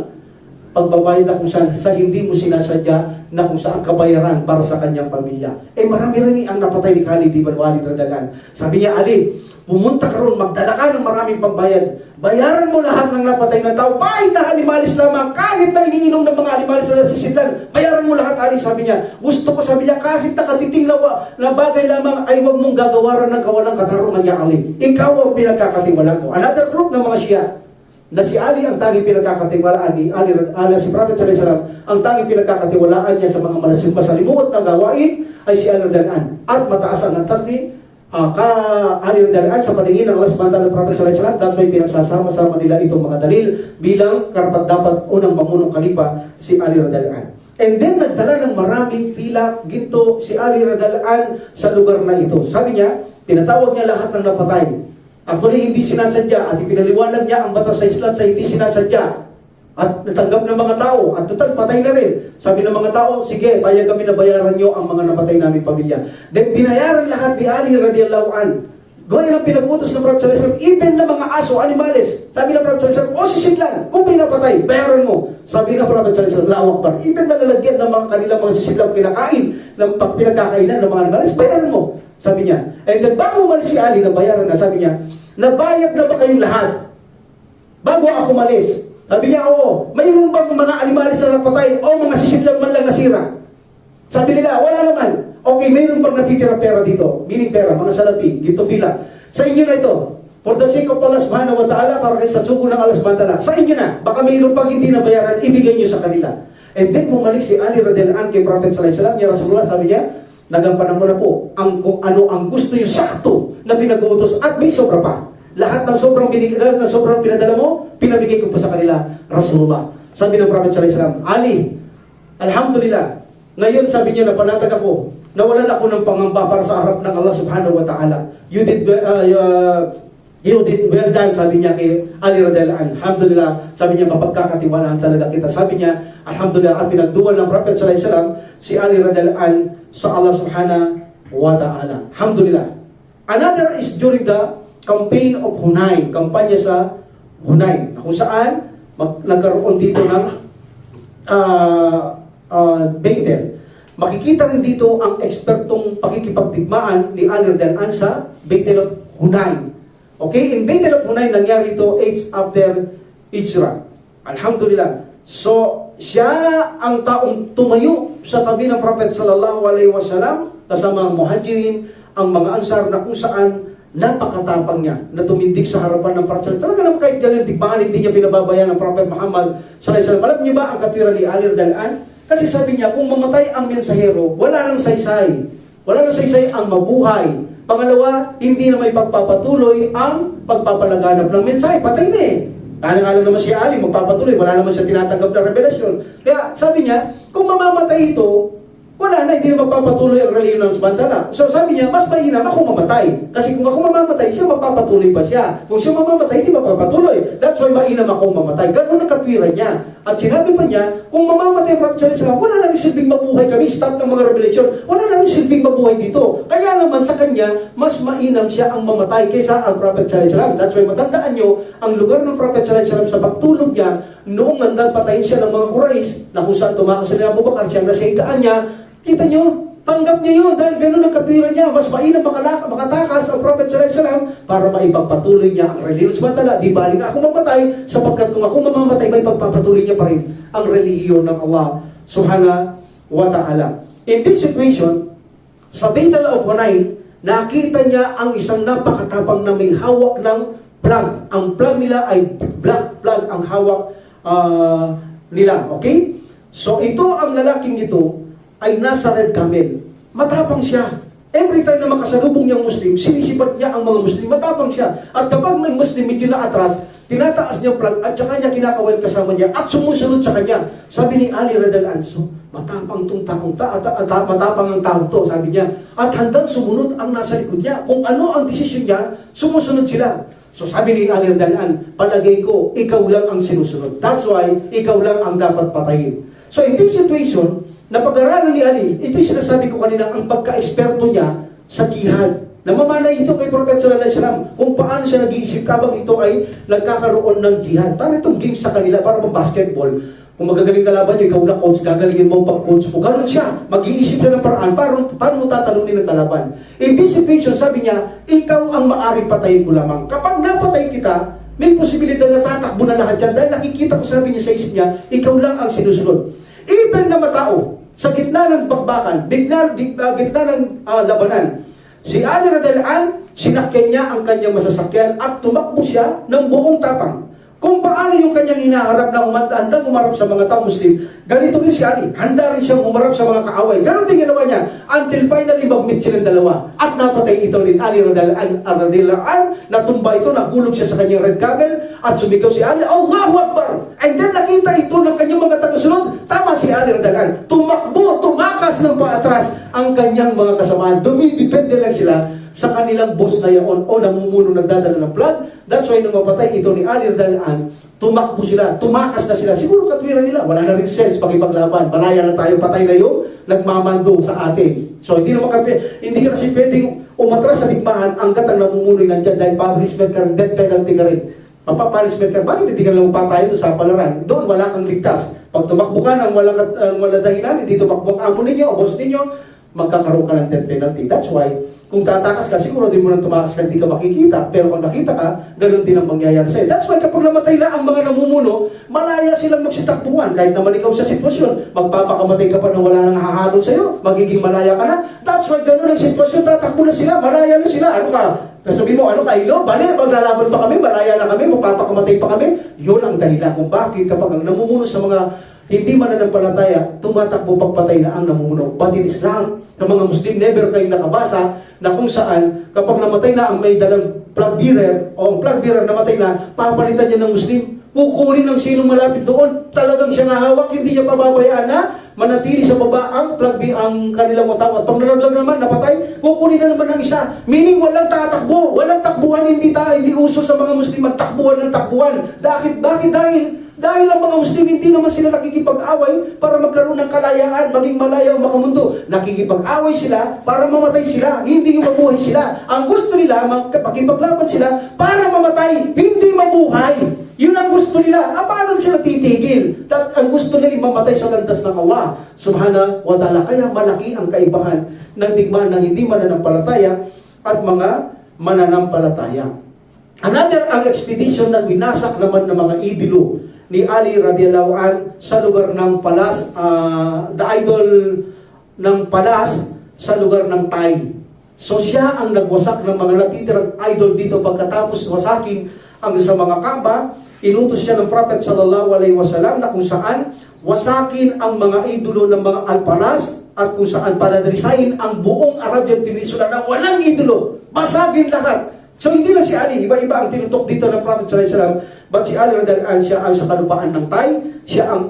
pagbabayad na kung saan sa hindi mo sinasadya na kung saan kabayaran para sa kanyang pamilya. Marami rin ang napatay ni Khalid ibn Walid radhiyallahu anhu. Sabi niya, Ali, pumunta ka ron, magdala ka ng maraming pambayad. Bayaran mo lahat ng napatay ng tao. Kahit na animalis lamang, kahit na iniinom ng mga animalis na nasisidlan, bayaran mo lahat, Ali, sabi niya. Gusto ko, sabi niya, kahit na katiting na bagay lamang ay huwag mong gagawaran ng kawalang katarungan niya, Ali. Ikaw ang pinagkakatiwalaan ko. Another group ng mga Shia, na si Ali ang tanging pinagkakatiwalaan ni si Prophet sallallahu alaihi wasallam, ang tanging pinagkakatiwalaan niya sa mga masalimuot na gawain ay si Ali radhiyallahu anhu. At mataas ang antas ni Ali radhiyallahu anhu sa paningin ng Allah subhanahu wa ta'ala Prophet sallallahu alaihi wasallam. Dahil may pinagsasama-sama nila itong mga dalil bilang karapat-dapat unang mamunong kalipa si Ali radhiyallahu anhu. And then nagdala ng maraming pila ginto si Ali radhiyallahu anhu sa lugar na ito. Sabi niya, tinatawag niya lahat ng napatay. Actually, hindi sinasadya at ipinaliwanag niya ang batas sa Islam sa hindi sinasadya. At natanggap ng mga tao, at total, patay na rin. Sabi ng mga tao, sige, payag kami na bayaran nyo ang mga napatay naming pamilya. Then, binayaran lahat ni Ali radiyallahu anhu. Gawin ang pinag-utos ng Prophet sallallahu alaihi wasallam, even na mga aso, animales. Sabi ng Prophet sallallahu alaihi wasallam, sisidlan, kung may napatay, bayaran mo. Sabi ng Prophet sallallahu alaihi wasallam, lawak pa. Even na lalagyan ng mga kanilang mga sisidlan kinakain, ng pinagkakainan ng mga animales, bayaran mo. Sabi niya. And then, bago umalis si Ali, nabayaran na, sabi niya, nabayad na ba kayong lahat? Bago ako umalis. Sabi niya, oo. Mayroon bang mga animalis na napatay o mga sisidlan man lang nasira? Sabi nila, wala naman. Okay, mayroon bang natitira pera dito? Meaning pera, mga salapi, ginto pila. Sa inyo na ito. For the sake of Allah subhanahu wa ta'ala, para kayo sa sugo ng Allah subhanahu wa ta'ala. Sa inyo na. Baka mayroon pang hindi nabayaran, ibigay niyo sa kanila. And then, bumalik si Ali radhiyallahu anhu kay Prophet sallallahu alaihi wasallam. Ya Rasulullah, sabi niya, nagampanan mo na po kung ano ang gusto yung sakto na pinag-uutos at may sobra pa. Lahat ng sobrang pinadala mo, pinabigay ko pa sa kanila, Rasulullah. Sabi ng Prophet sallallahu alaihi wasallam, Ali, alhamdulillah, ngayon sabi niya, napanatag ako, nawalan ako ng pangamba para sa harap ng Allah subhanahu wa ta'ala. You did well done, sabi niya kay Ali radhiyallahu anhu. Alhamdulillah, sabi niya, mapagkakatiwalaan talaga kita. Sabi niya, alhamdulillah, at pinagduwal ng Prophet sallallahu alaihi wasallam si Ali radhiyallahu anhu sa Allah subhanahu wa ta'ala. Alhamdulillah. Another is during the campaign of Hunain, kampanya sa Hunain, kung saan nagkaroon dito ng Baitel. Makikita rin dito ang ekspertong pakikipagdigmaan ni Ali radhiyallahu anhu sa Baitel of Hunain. Okay, in Baitel of Hunain, nangyari ito 8 after Hijrah. Alhamdulillah. So, siya ang taong tumayo sa tabi ng Prophet sallallahu alaihi wasallam kasama ang Muhajirin, ang mga Ansar, na kung saan napakatapang niya na tumindig sa harapan ng Prophet. Talaga naman kahit galing digmaan, hindi niya pinababayaan ng Prophet Muhammad sallallahu alaihi wasallam. Alam niyo ba ang katwiran ni Ali radhiyallahu anhu? Kasi sabi niya, kung mamatay ang mensahero, wala nang saysay. Wala nang saysay ang mabuhay. Pangalawa, hindi na may pagpapatuloy ang pagpapalaganap ng mensahe. Patay na eh. Alang-alang naman si Ali, magpapatuloy. Wala naman siya tinatanggap na revelasyon. Kaya sabi niya, kung mamamatay ito, wala na, hindi na magpapatuloy ang reliyon ng Subhanahu. So sabi niya, mas mainam ako mamatay. Kasi kung ako mamamatay, siya magpapatuloy pa siya. Kung siya mamamatay, hindi magpapatuloy. That's why mainam ako mamatay. Ganun ang katwiran niya. At sinabi pa niya, kung mamamatay ang Prophet sallallahu alaihi wasallam, wala na rin silbing mabuhay kami. Stop ng mga revelation. Wala na rin silbing mabuhay dito. Kaya naman sa kanya, mas mainam siya ang mamatay kaysa ang Prophet sallallahu alaihi wasallam. That's why matandaan niyo, ang lugar ng Prophet sallallahu alaihi wasallam sa pagtulog niya, noong nandang patayin siya ng mga Quraysh, na kung saan tumakas sila Abu Bakar, siyang nasa higaan niya. Kita nyo, Tanggap niya yun dahil ganun ang katwiran niya. Mas mainam makatakas ang Prophet sallallahu alaihi wasallam para maipagpatuloy niya ang relihiyon. Samantala, di balik ako mamatay sapagkat kung ako mamamatay, may pagpapatuloy niya pa rin ang relihiyon ng Allah subhanahu wa ta'ala. In this situation, sa Battle of Hunain, nakita niya ang isang napakatapang na may hawak ng plug. Ang plug nila ay black plug ang hawak nila. Okay? So ito, ang lalaking ito ay nasa red camel. Matapang siya. Every time na makasalubong niyang Muslim, sinisipat niya ang mga Muslim. Matapang siya. At kapag may Muslim medyo naatras, tinataas niya ang plug at saka niya kinakawan kasama niya at sumusunod sa kanya. Sabi ni Ali radhiyallahu anhu, matapang tong taong matapang ang tao to, sabi niya. At handang sumunod ang nasa likod niya. Kung ano ang desisyon niya, sumusunod sila. So sabi ni Ali radhiyallahu anhu, palagay ko, ikaw lang ang sinusunod. That's why, ikaw lang ang dapat patayin. So in this situation, napag-aralan ni Ali, ito yung sinasabi ko kanina, ang pagka-eksperto niya sa jihad. Namamanay ito kay Prophet sallallahu alaihi wasallam kung paano siya nag-iisip habang ito ay nagkakaroon ng jihad. Para itong games sa kanila, para pang basketball. Kung magagaling kalaban nyo, ikaw na coach, gagalingin mo pag-coach mo. Ganun siya. Mag-iisip siya ng paraan. Paano mo tatalunin ng kalaban? In this situation, sabi niya, ikaw ang maaring patayin ko lamang. Kapag napatay kita, may posibilidad na tatakbo na lahat yan. Dahil nakikita ko, sabi niya sa isip niya, ikaw lang ang sinusunod. Even na matao, sa gitna ng bakbakan, gitna ng labanan, si Ali radhiyallahu anhu, sinakyan niya ang kanyang masasakyan at tumakbo siya ng buong tapang. Kung paano yung kanyang hinaharap na handang umarap sa mga tao Muslim, ganito rin si Ali. Handa rin siyang umarap sa mga kaaway. Ganon din ginawa niya until finally mag-meet silang dalawa. At napatay ito rin Ali radhiyallahu anhu, natumba ito, nahulog siya sa kanyang red camel at sumigaw si Ali, Allahu Akbar! And then nakita ito ng kanyang mga tagasunod. Tama si Ali radhiyallahu anhu. Tumakbo, tumakas ng paatras ang kanyang mga kasamaan. Dumidepende lang sila sa kanilang boss na yaon o namumuno nagdadala ng flag. That's why nung mapatay ito ni Ali radhiyallahu anhu, tumakbo sila, tumakas na sila. Siguro katwiran nila, wala na rin sense pakipaglaban. Malaya na tayo, patay na yung nagmamando sa atin. So hindi ka kasi pwedeng umatras sa digmaan hanggat ang namumuno nandyan dahil punishment ka rin, death penalty ka rin. Mapapunishment ka, bakit hindi ka lang patay doon sa palaran? Doon wala kang ligtas. Pag tumakbo ka ng wala dahilan, hindi tumakbo ang amo ninyo o boss ninyo, magkakaroon ka ng death penalty. That's why, kung tatakas ka, siguro din mo nang tumakas ka, hindi ka makikita. Pero kung nakita ka, ganun din ang mangyayari sa'yo. That's why kapag namatay na ang mga namumuno, malaya silang magsitakbuhan. Kahit naman ikaw sa sitwasyon, magpapakamatay ka pa na wala nang haharol sa'yo, magiging malaya ka na. That's why ganun ang sitwasyon, tatakbo na sila, malaya na sila. Ano ka? Sabi mo, ano ka, ilo? Bale, maglalaban pa kami, malaya na kami, magpapakamatay pa kami. Yun ang dahilan kung bakit kapag ang namumuno sa mga hindi mananampalataya, tumatakbo pagpatay na ang namumuno. But in Islam, ng mga Muslim, never kayong nakabasa na kung saan, kapag namatay na ang may dalang flag bearer, o ang flag bearer namatay na, papalitan niya ng Muslim, kukunin ng sinong malapit doon, talagang siya hawak, hindi niya pababayaan na manatili sa baba ang flag ang kanilang matawad. Pag nalaglag naman, napatay, kukunin na naman ng isa. Meaning, walang tatakbo, walang takbuhan, hindi uso sa mga Muslim ang takbuhan ng takbuhan. Bakit? Dahil ang mga Muslim hindi naman sila nakikipag-away para magkaroon ng kalayaan, maging malaya ang makamundo. Nakikipag-away sila para mamatay sila, hindi mabuhay sila. Ang gusto nila, makipaglaban sila para mamatay, hindi mabuhay. Yun ang gusto nila. Paano sila titigil? Ang gusto nila mamatay sa landas ng Allah subhanahu wa ta'ala. Kaya malaki ang kaibahan ng digmaan ng hindi mananampalataya at mga mananampalataya. Another, ang expedition na winasak naman ng mga idolo ni Ali radhiyallahu anhu sa lugar ng Palas, the idol ng Palas sa lugar ng Tai. So siya ang nagwasak ng mga natitirang idol dito pagkatapos wasakin ang sa mga Kaaba. Inutos siya ng Prophet sallallahu alaihi wasallam na kung saan wasakin ang mga idolo ng mga Al-Palas at kung saan paladrisain ang buong Arabian Peninsula na walang idolo. Basagin lahat. So hindi na si Ali, iba-iba ang tinutok dito ng Prophet sallallahu alaihi wasallam, but si Ali radhiyallahu anhu siya ang sa kalupaan ng Tai, siya ang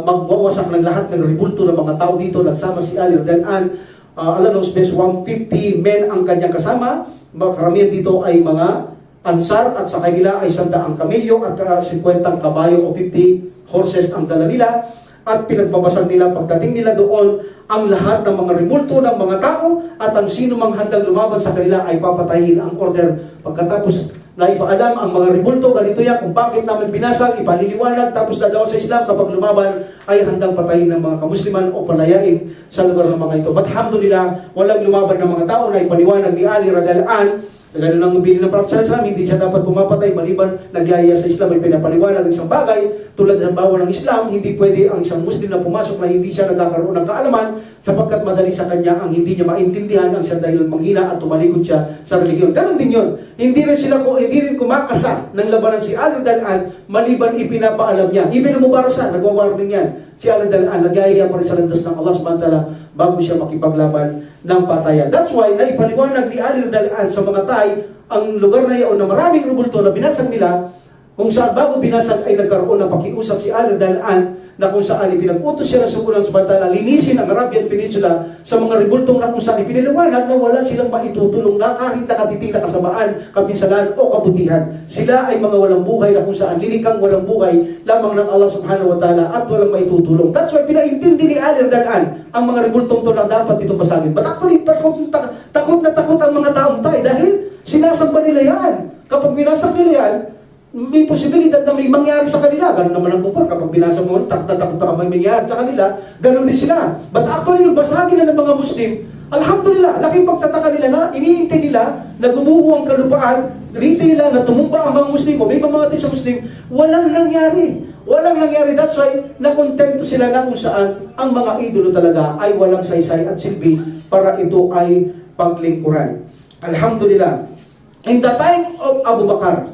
magwawasak ng lahat ng ribulto ng mga tao dito. Nagsama si Ali radhiyallahu anhu, Allah knows best, 150 men ang kanyang kasama. Karamihan dito ay mga Ansar at sa kanila ay 100 kamelyo at 50 kabayo o 50 horses ang dala nila. At pinagbabasag nila pagdating nila doon ang lahat ng mga rebulto ng mga tao at ang sino mang handang lumaban sa kanila ay papatayin ang order. Pagkatapos na ipaalam ang mga rebulto, ganito yan, kung bakit namin binasag, ipaliliwanag, tapos dalawa sa Islam kapag lumaban ay handang patayin ng mga kamusliman o palayain sa lugar ng mga ito. But alhamdulillah, walang lumaban ng mga tao na ipaliwanag ni Ali radhiyallahu anhu. Ganun ang bili ng Prophet sallallahu alaihi wasallam, hindi siya dapat pumapatay maliban nagyaya sa Islam ay pinapaliwanag ng isang bagay tulad ng bawal ng Islam. Hindi pwede ang isang Muslim na pumasok na hindi siya nagkakaroon ng kaalaman sapagkat madali sa kanya ang hindi niya maintindihan ang siya dahil manghina at tumalikod siya sa religiyon. Ganun din yun. Hindi rin kumakasa ng labanan si Ali Dalan maliban ipinapaalam niya. Ibig Mubarasa, nagwa-warning yan. Si Ali Dalan nagyaya pa rin sa landas ng Allah subhanahu wa ta'ala bago siya makipaglaban ng patayan. That's why naipaliwanag ni Ali Dalan sa mga Thai ang lugar na iyon na maraming rubulto na binasag nila, kung saan bago binasag ay nagkaroon ng pakiusap si Ali Dalan na kung saan pinag-utos siya ng sumunang subhanahu linisin ang Arabian Peninsula sa mga rebultong na kung saan ipiniliwanag na wala silang maitutulong na kahit nakatiting na kasamaan, kapisalan o kabutihan. Sila ay mga walang buhay na kung saan linikang walang buhay lamang ng Allah subhanahu wa ta'ala at walang maitutulong. That's why pinaintindi ni Ali Dalan ang mga rebultong to na dapat itong basagin. But actually, takot na takot ang mga taong Thai dahil sinasamba nila yan. Kapag binasag nila yan, may posibilidad na may mangyari sa kanila. Ganun naman ang kupar. Kapag binasa mo, takot na may mangyari sa kanila, ganun din sila. But actually, nung basagin na ng mga Muslim, alhamdulillah, laking pagtataka nila na iniintay nila na gumuho ang kalupaan, iniintay nila na tumumba ang mga Muslim o may mamamatay sa Muslim, walang nangyari. Walang nangyari. That's why, nakontento sila na kung saan ang mga idolo talaga ay walang saysay at silbi para ito ay paglingkuran. Alhamdulillah. In the time of Abu Bakar,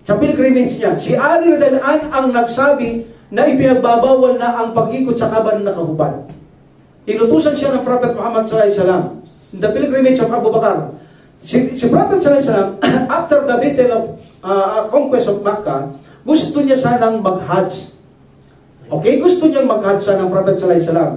sa pilgrimage niya, si Ali Dalan ang nagsabi na ipinagbabawal na ang pag-ikot sa Kaaba na kahubad. Inutusan siya ng Prophet Muhammad sallallahu alaihi wasallam. In the pilgrimage of Abu Bakar, si Prophet sallallahu alaihi wasallam, after the battle of conquest of Makkah, gusto niya sanang mag-Hajj. Okay, gusto niyang mag-Hajj sana ng Prophet sallallahu alaihi wasallam.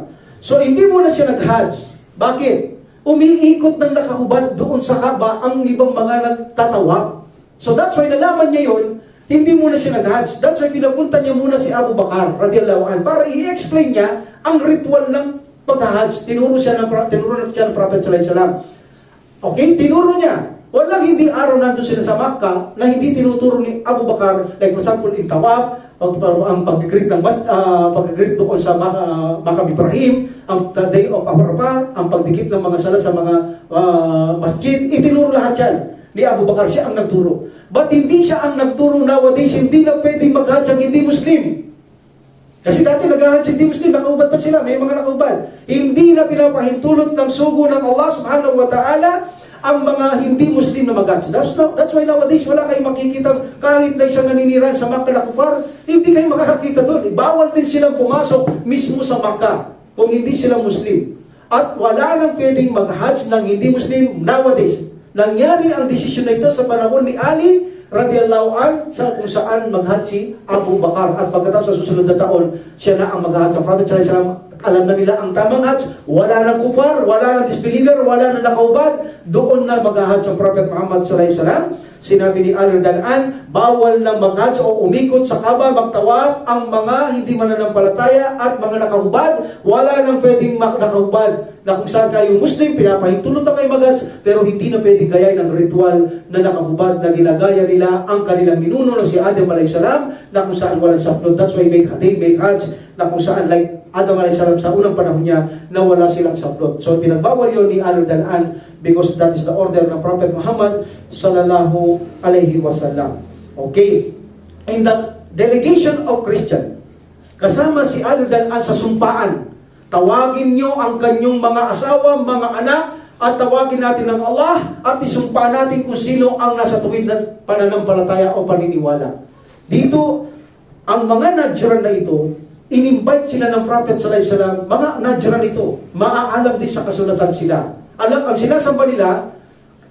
So hindi muna siya nag-Hajj. Bakit? Umiikot ng nakahubad doon sa Kaaba ang ibang mga nagtatawag. So that's why nalaman niya yun, hindi muna siya nag-Hajj. That's why pinapunta niya muna si Abu Bakar radhiyallahu anhu para i-explain niya ang ritual ng pag-Hajj. Tinuro siya ng Prophet sallallahu alaihi wasallam. Okay, tinuro niya. Walang hindi araw nandun sila sa Makkah na hindi tinuturo ni Abu Bakar, like for example in Tawaf, ang pag-greet doon sa Maqam Ibrahim, ang Day of Arafah, ang pagdikit ng mga sala sa mga masjid, itinuro lahat yan ni Abu Bakar. Siya ang nagturo. But hindi siya ang nagturo nowadays, hindi na pwedeng mag-Hajj ang hindi Muslim. Kasi dati nag-Hajj hindi Muslim, nakaubad pa sila, may mga nakaubad. Hindi na pinapahintulot ng sugo ng Allah subhanahu wa ta'ala ang mga hindi Muslim na mag-Hajj. That's why nowadays wala kayong makikita kahit na isang naninirahan sa Makkah na kufar, hindi kayo makakakita doon. Bawal din silang pumasok mismo sa Makkah kung hindi sila Muslim. At wala nang pwedeng mag-Hajj ng hindi Muslim nowadays. Nangyari ang desisyon na ito sa panahon ni Ali radhiyallahu anhu sa kung saan mag-Hajj si Abu Bakar. At pagkatapos sa susunod na taon, siya na ang mag-Hajj. Ang Prophet sallallahu alaihi wasallam, alam na nila ang tamang Hajj. Wala nang kufar, wala nang disbeliever, wala nang nakaubad. Doon na mag-Hajj ang Prophet Muhammad sallallahu alaihi wasallam. Sinabi ni Ali Dalan, bawal na mag-Hajj o umikot sa Kaaba, magtawaf ang mga hindi mananampalataya at mga nakahubad. Wala nang pwedeng nakahubad na kung saan kayo Muslim, pinapahintulot na kayo mag-Hajj, pero hindi na pwedeng gayahin ang ritual na nakahubad na ginagaya nila ang kanilang ninuno na si Adam a.s. na kung saan walang saplot. That's why they make Hajj na kung saan like Adam a.s. sa unang panahon niya na wala silang saplot. So pinagbawal yun ni Ali Dalan because that is the order ng Prophet Muhammad sallallahu alaihi wasallam. Okay. In the delegation of Christian, kasama si Ali Dalan sa sumpaan, tawagin nyo ang kanyong mga asawa, mga anak, at tawagin natin ng Allah at isumpa natin kung sino ang nasa tuwid ng pananampalataya o paniniwala. Dito, ang mga Najran na ito, in-invite sila ng Prophet sallallahu alaihi wasallam, mga Najran ito, maaalam din sa kasulatan sila. Alam, ang sinasamba nila,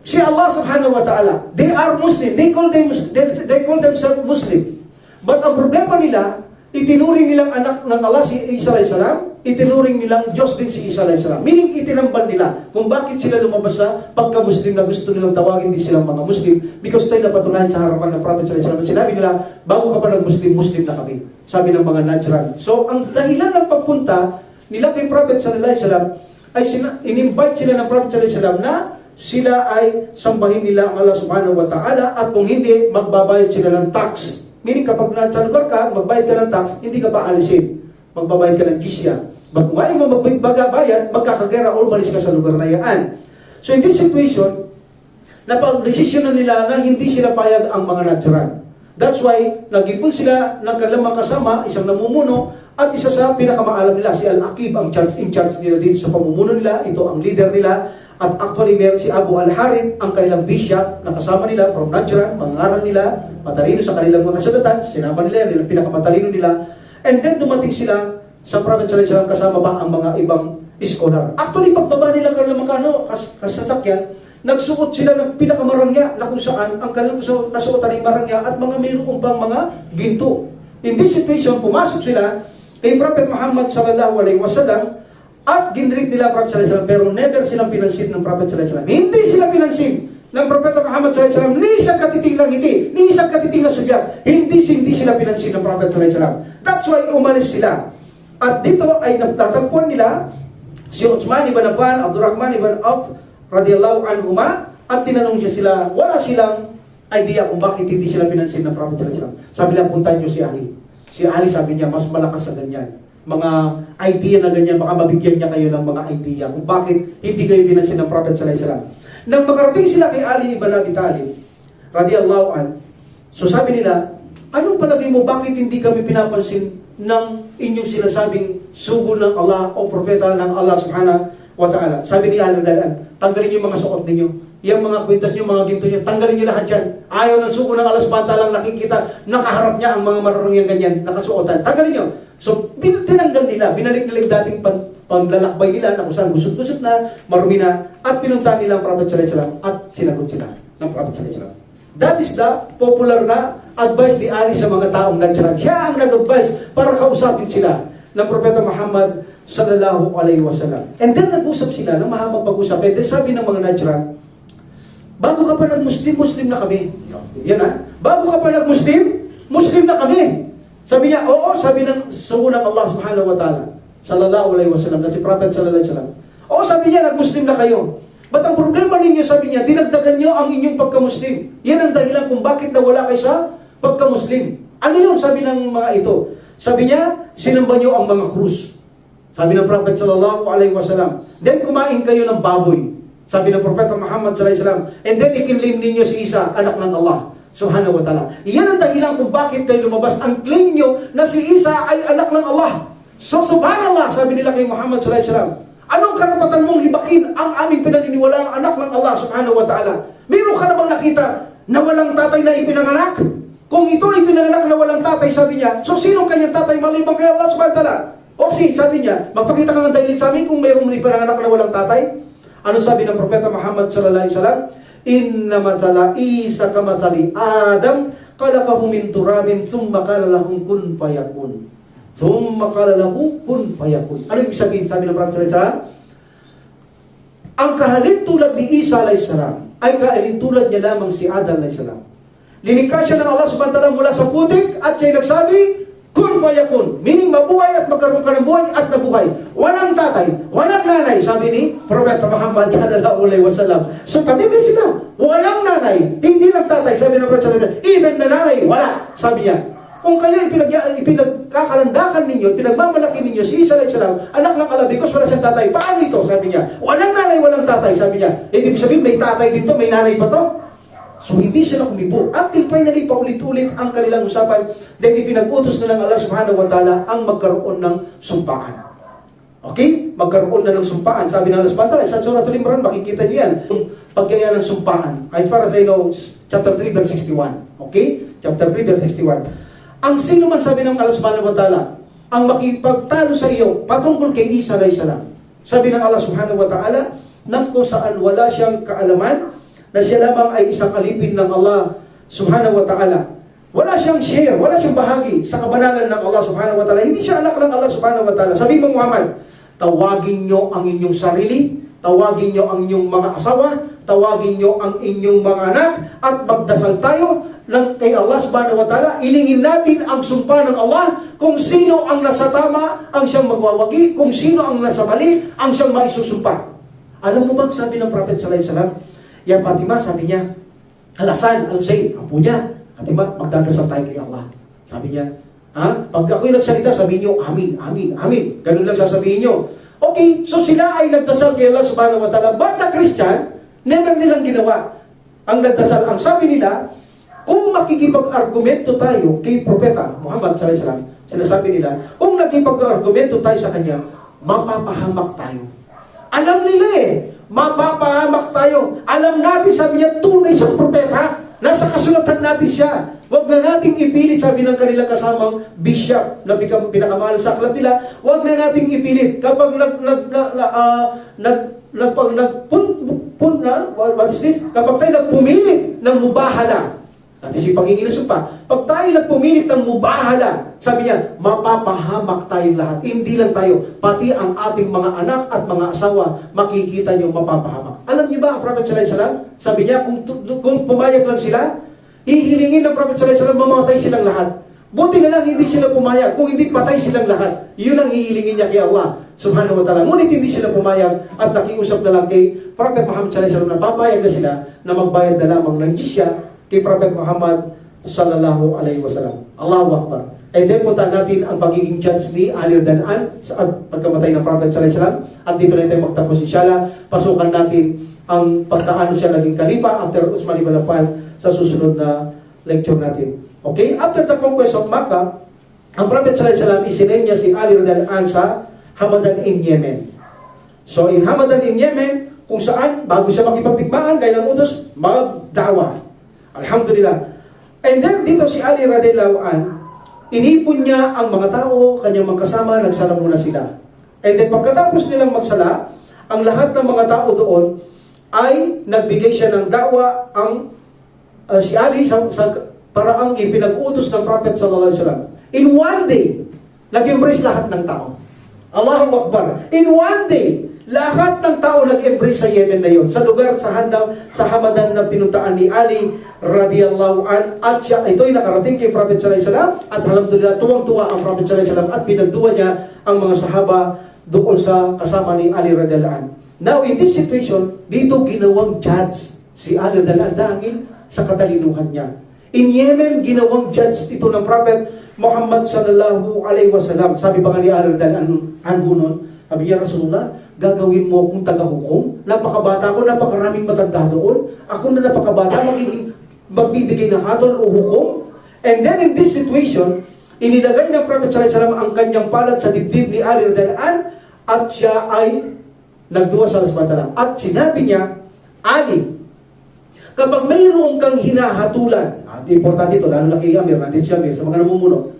si Allah subhanahu wa ta'ala, they are Muslim, they call themselves Muslim. But ang problema nila, itinuring nilang anak ng Allah si Isa alayhi salam, itinuring nilang Diyos din si Isa alayhi salam. Meaning itinambal nila kung bakit sila lumabas sa pagka-Muslim na gusto nilang tawagin din silang mga Muslim because tayo napatunayan sa harapan ng Prophet sallallahu alaihi wasallam. Sinabi nila, bago ka pa nag-Muslim, Muslim na kami. Sabi ng mga Najran. So ang dahilan ng pagpunta nila kay Prophet sallallahu alaihi wasallam ay in-invite sila ng Prophet sallallahu alaihi wasallam na sila ay sambahin nila ang Allah subhanahu wa ta'ala, at kung hindi, magbabayad sila ng tax. Meaning kapag nasa lugar ka, magbayad ka ng tax, hindi ka pa alisin. Magbabayad ka ng jizya. Kung ayaw mo magbabayad, magkakagera o umalis ka sa lugar na yan. So in this situation, napag-desisyon na nila na hindi sila payag ang mga natural. That's why, nag-ipon sila ng kanilang mga kasama, isang namumuno, at isa sa pinakamaalam nila, si Al-Aqib, ang in charge nila dito sa pamumuno nila, ito ang leader nila, at actually meron si Abu Al-Harith, ang kanilang bishop, na kasama nila from Najran, mangaral nila, matalino sa kanilang mga kasulatan, sinama nila yan, pinakamatalino nila, and then dumating sila sa Prophet sallallahu alaihi wasallam, kasama pa ang mga ibang scholar. Actually, pagbaba nila kanilang mga kasasakyan, nagsuot sila ng pinakamarangya na kung saan ang kanilang kasuotan ay marangya at mga mayroong pang mga ginto. In this situation, pumasok sila kay Prophet Muhammad sallallahu alaihi wasallam at ginreet nila Prophet sallallahu alaihi wasallam, pero never silang pinansin ng Prophet sallallahu alaihi wasallam. Hindi sila pinansin ng Prophet Muhammad sallallahu alaihi wasallam, ni isang katiting lang ngiti, ni isang katiting na sudya. Hindi sila pinansin ng Prophet sallallahu alaihi wasallam. That's why umalis sila. At dito ay natatagpuan nila si Uthman ibn Affan, Abdurrahman ibn Auf radiyallahu anhuma, at tinanong sila, wala silang idea kung bakit hindi sila pinansin ng Prophet sallallahu alaihi wasallam. Sabi lang, puntahan nyo si Ali. Si Ali, sabi niya, mas malakas sa ganyan. Mga idea na ganyan, baka mabigyan niya kayo ng mga idea kung bakit hindi kayo pinansin ng Prophet sallallahu alaihi wasallam. Nang makarating sila kay Ali ibn Abi Talib radiyallahu an, so sabi nila, anong palagay mo, bakit hindi kami pinapansin ng inyong sinasabing sugo ng Allah o propeta ng Allah subhanahu wa ta'ala? Sabi ni Ali, tanggalin niyo yung mga suot ninyo, yung mga kwintas niyo, mga ginto niyo, tanggalin niyo lahat yan. Ayaw ng sugo ng Allah subhanahu wa ta'ala lang nakikita, nakaharap niya ang mga marurong yung ganyan, nakasuotan. Tanggalin niyo. So, tinanggal nila, binalik nila yung dating paglalakbay nila, na kung saan gusot-gusot na, marumi na, at pinuntahan nila ang Prophet sallallahu alaihi wasallam, at sinagot sila ng Prophet sallallahu alaihi wasallam. That is the popular na advice ni Ali sa mga taong Najran. Siya ang nag-advise para kausapin sila ng Propeta Muhammad sallallahu alaihi wasallam. And then nag-usap sila ng mahabang pag-usap. And then sabi ng mga Najran, bago ka pa nag-Muslim, Muslim na kami. Yan ha? Bago ka pa nag-Muslim, Muslim na kami. Sabi niya, oo, sabi ng sungunang Allah subhanahu wa ta'ala sallallahu alaihi wasallam, na si Prophet sallallahu alaihi wasallam. Oo, sabi niya, nag-Muslim na kayo. Ba't ang problema ninyo, sabi niya, dinagdagan niyo ang inyong pagka-Muslim. Yan ang dahilan kung bakit nawala kayo sa pagka-Muslim. Ano yun, sabi ng mga ito? Sabi niya, sinamba niyo ang mga krus. Sabi ng Prophet sallallahu alaihi wasallam. Then kumain kayo ng baboy. Sabi ng Propeta Muhammad sallallahu alaihi wasallam. And then ikinlim ninyo si Isa, anak ng Allah subhanahu wa ta'ala. Yan ang dahilan kung bakit kayo lumabas. Ang claim niyo na si Isa ay anak ng Allah. So subhanallah, sabi nila kay Muhammad sallallahu alaihi wasallam, anong karapatan mong libakin ang aming pinaniniwalaang anak ng Allah subhanahu wa ta'ala? Meron ka na bang nakita na walang tatay na ipinanganak? Kung ito ay pinanganak na walang tatay, sabi niya, so sino kanyang tatay malibang kay Allah subhanahu wa ta'ala? O sabi niya, magpakita ka ng dahil sa amin kung mayroong ipinanganak na walang tatay? Ano sabi ng Propeta Muhammad sallallahu alaihi wasallam? Inna matala Isa kamatali Adam, kalakahu min turabin, thumma qala lahum kun fayakun. Thumma qala lahu kun fayakun. Ano ibig sabihin? Sabi ng Prophet sallallahu alaihi wasallam, ang kahalintulad ni Isa alayhis salam ay kahalintulad niya lamang si Adam alayhis salam. Lilikha siya ng Allah subhanahu wa ta'ala mula sa putik, at siya nagsabi, kun fayakun. Meaning mabuhay at magkaroon ka ng buhay at nabuhay. Walang tatay, walang nanay, sabi ni Propeta Muhammad sallallahu alaihi wasallam. So kami sila, walang nanay, hindi lang tatay, sabi ng Propeta sallallahu alaihi wasallam. Even na nanay, wala, sabi niya. Kung kayo pinagkakalandakan ninyo, pinagmamalaki ninyo si Isa alayhis salam, anak ng Allah, because wala siyang tatay. Paano ito? Sabi niya. Walang nanay, walang tatay, sabi niya. Ibig sabihin, may tatay dito, may nanay pa to. So hindi sila kumibo. Until finally, paulit-ulit ang kanilang usapan. Then ipinag-utos na ng Allah subhanahu wa ta'ala ang magkaroon ng sumpaan. Okay? Magkaroon na ng sumpaan. Sabi ng Allah subhanahu wa ta'ala, sa Surah Al-Imran, makikita niyo yan. Paggaya ng sumpaan. As far as I know, chapter 3, verse 61. Okay? Chapter 3, verse 61. Ang sino man, sabi ng Allah subhanahu wa ta'ala, ang makipagtalo sa iyo patungkol kay Isa alayhis salam. Sabi ng Allah subhanahu wa ta'ala, nang kung saan wala siyang kaalaman, na siya lamang ay isang alipin ng Allah subhanahu wa ta'ala. Wala siyang share, wala siyang bahagi sa kabanalan ng Allah subhanahu wa ta'ala. Hindi siya anak ng Allah subhanahu wa ta'ala. Sabi mo, Muhammad, tawagin nyo ang inyong sarili, tawagin nyo ang inyong mga asawa, tawagin nyo ang inyong mga anak, at magdasal tayo ng kay Allah subhanahu wa ta'ala. Ilingin natin ang sumpa ng Allah, kung sino ang nasa tama, ang siyang magwawagi, kung sino ang nasa mali, ang siyang maisusumpa. Alam mo ba, sabi ng Prophet sallallahu alaihi wasallam, ya Fatima, sabi niya, Al-Hasan, Al-Husayn, apo niya, Fatima, magdadasal tayo kay Allah. Sabi niya, pag ako'y nagsalita, sabihin niyo, amin, amin, amin. Ganun lang sasabihin niyo. Okay, so sila ay nagdasal kay Allah subhanahu wa ta'ala. But the Christian, never nilang ginawa ang nagdasal. Ang sabi nila, kung makikipag-argumento tayo kay Propeta Muhammad sallallahu alaihi wasallam, sinasabi nila, kung nakipag-argumento tayo sa kanya, mapapahamak tayo. Alam nila mapapahamak tayo. Alam natin, sabi niya, tunay siyang propeta. Nasa kasulatan natin siya. Huwag na nating ipilit, sabi ng kanilang kasamang bishop na pinakamahal sa aklat nila, huwag na nating ipilit. Kapag kapag tayo nagpumilit ng mubahala, at si pag-iinusok pa, pag tayo nagpumilit ng mubahala, sabi niya, mapapahamak tayong lahat. Hindi lang tayo, pati ang ating mga anak at mga asawa, makikita niyo mapapahamak. Alam niyo ba, ang Prophet sallallahu alaihi wasallam, sabi niya, kung pumayag lang sila, hihilingin ng Prophet sallallahu alaihi wasallam, mamatay silang lahat. Buti na lang hindi sila pumayag, kung hindi patay silang lahat. Yun ang hihilingin niya kay Allah subhanahu wa ta'ala. Ngunit hindi sila pumayag at nakiusap na lang kay Prophet Muhammad sallallahu alaihi wasallam na papayag na sila na magbayad na lamang ng jizya kay Prophet Muhammad sallallahu alaihi wasallam. Allahu Akbar. And then punta natin ang pagiging judge ni Ali Radhiyallahu sa pagkamatay ng Prophet sallallahu alaihi wasallam. At dito na tayo magtapos inshallah. Pasukan natin ang pagkaano siya naging khalifa after Uthman ibn Affan sa susunod na lecture natin. Okay? After the conquest of Makkah, ang Prophet sallallahu alaihi wasallam isinend niya si Ali Radhiyallahu sa Hamadan in Yemen. So in Hamadan in Yemen, kung saan bago siya makipagtikmaan kay ng utos mag-da'wah. Alhamdulillah. And then dito si Ali radhiyallahu an, inipon niya ang mga tao, kanyang mga kasama, nagsala muna sila. And then pagkatapos nilang magsala, ang lahat ng mga tao doon ay nagbigay siya ng da'wa si Ali sa paraang ipinag-utos ng Prophet sallallahu alaihi wasallam. In one day, nag-embrace lahat ng tao. Allahu Akbar. In one day, lahat ng tao nag-embrace sa Yemen na yon, sa lugar, sa Hamadan na pinuntaan ni Ali radiyallahu an, at siya, ito'y nakarating kay Prophet sallallahu alaihi wasallam, at alhamdulillah, tuwang-tuwa ang Prophet sallallahu alaihi wasallam at pinagduwa niya ang mga sahaba doon sa kasama ni Ali radiyallahu an. Now, in this situation, dito ginawang judge si Ali radiyallahu an dahil sa katalinuhan niya. In Yemen, ginawang judge ito ng Prophet Muhammad sallallahu alaihi wasallam. Sabi pa nga ni Ali radiyallahu anhu nun, sabi niya, Rasulullah, gagawin mo akong taga-hukom? Napakabata ko, napakaraming matanda doon. Ako na napakabata, magbibigay ng hatol o hukom. And then in this situation, inilagay ng Prophet sallallahu alaihi wasallam ang kanyang palad sa dibdib ni Ali radhiyallahu an, at siya ay nagduwa sa Allah. At sinabi niya, Ali, kapag mayroon kang hinahatulan, importante ito, lalo na kay Amir, nandito siya Amir, sa mga namumuno,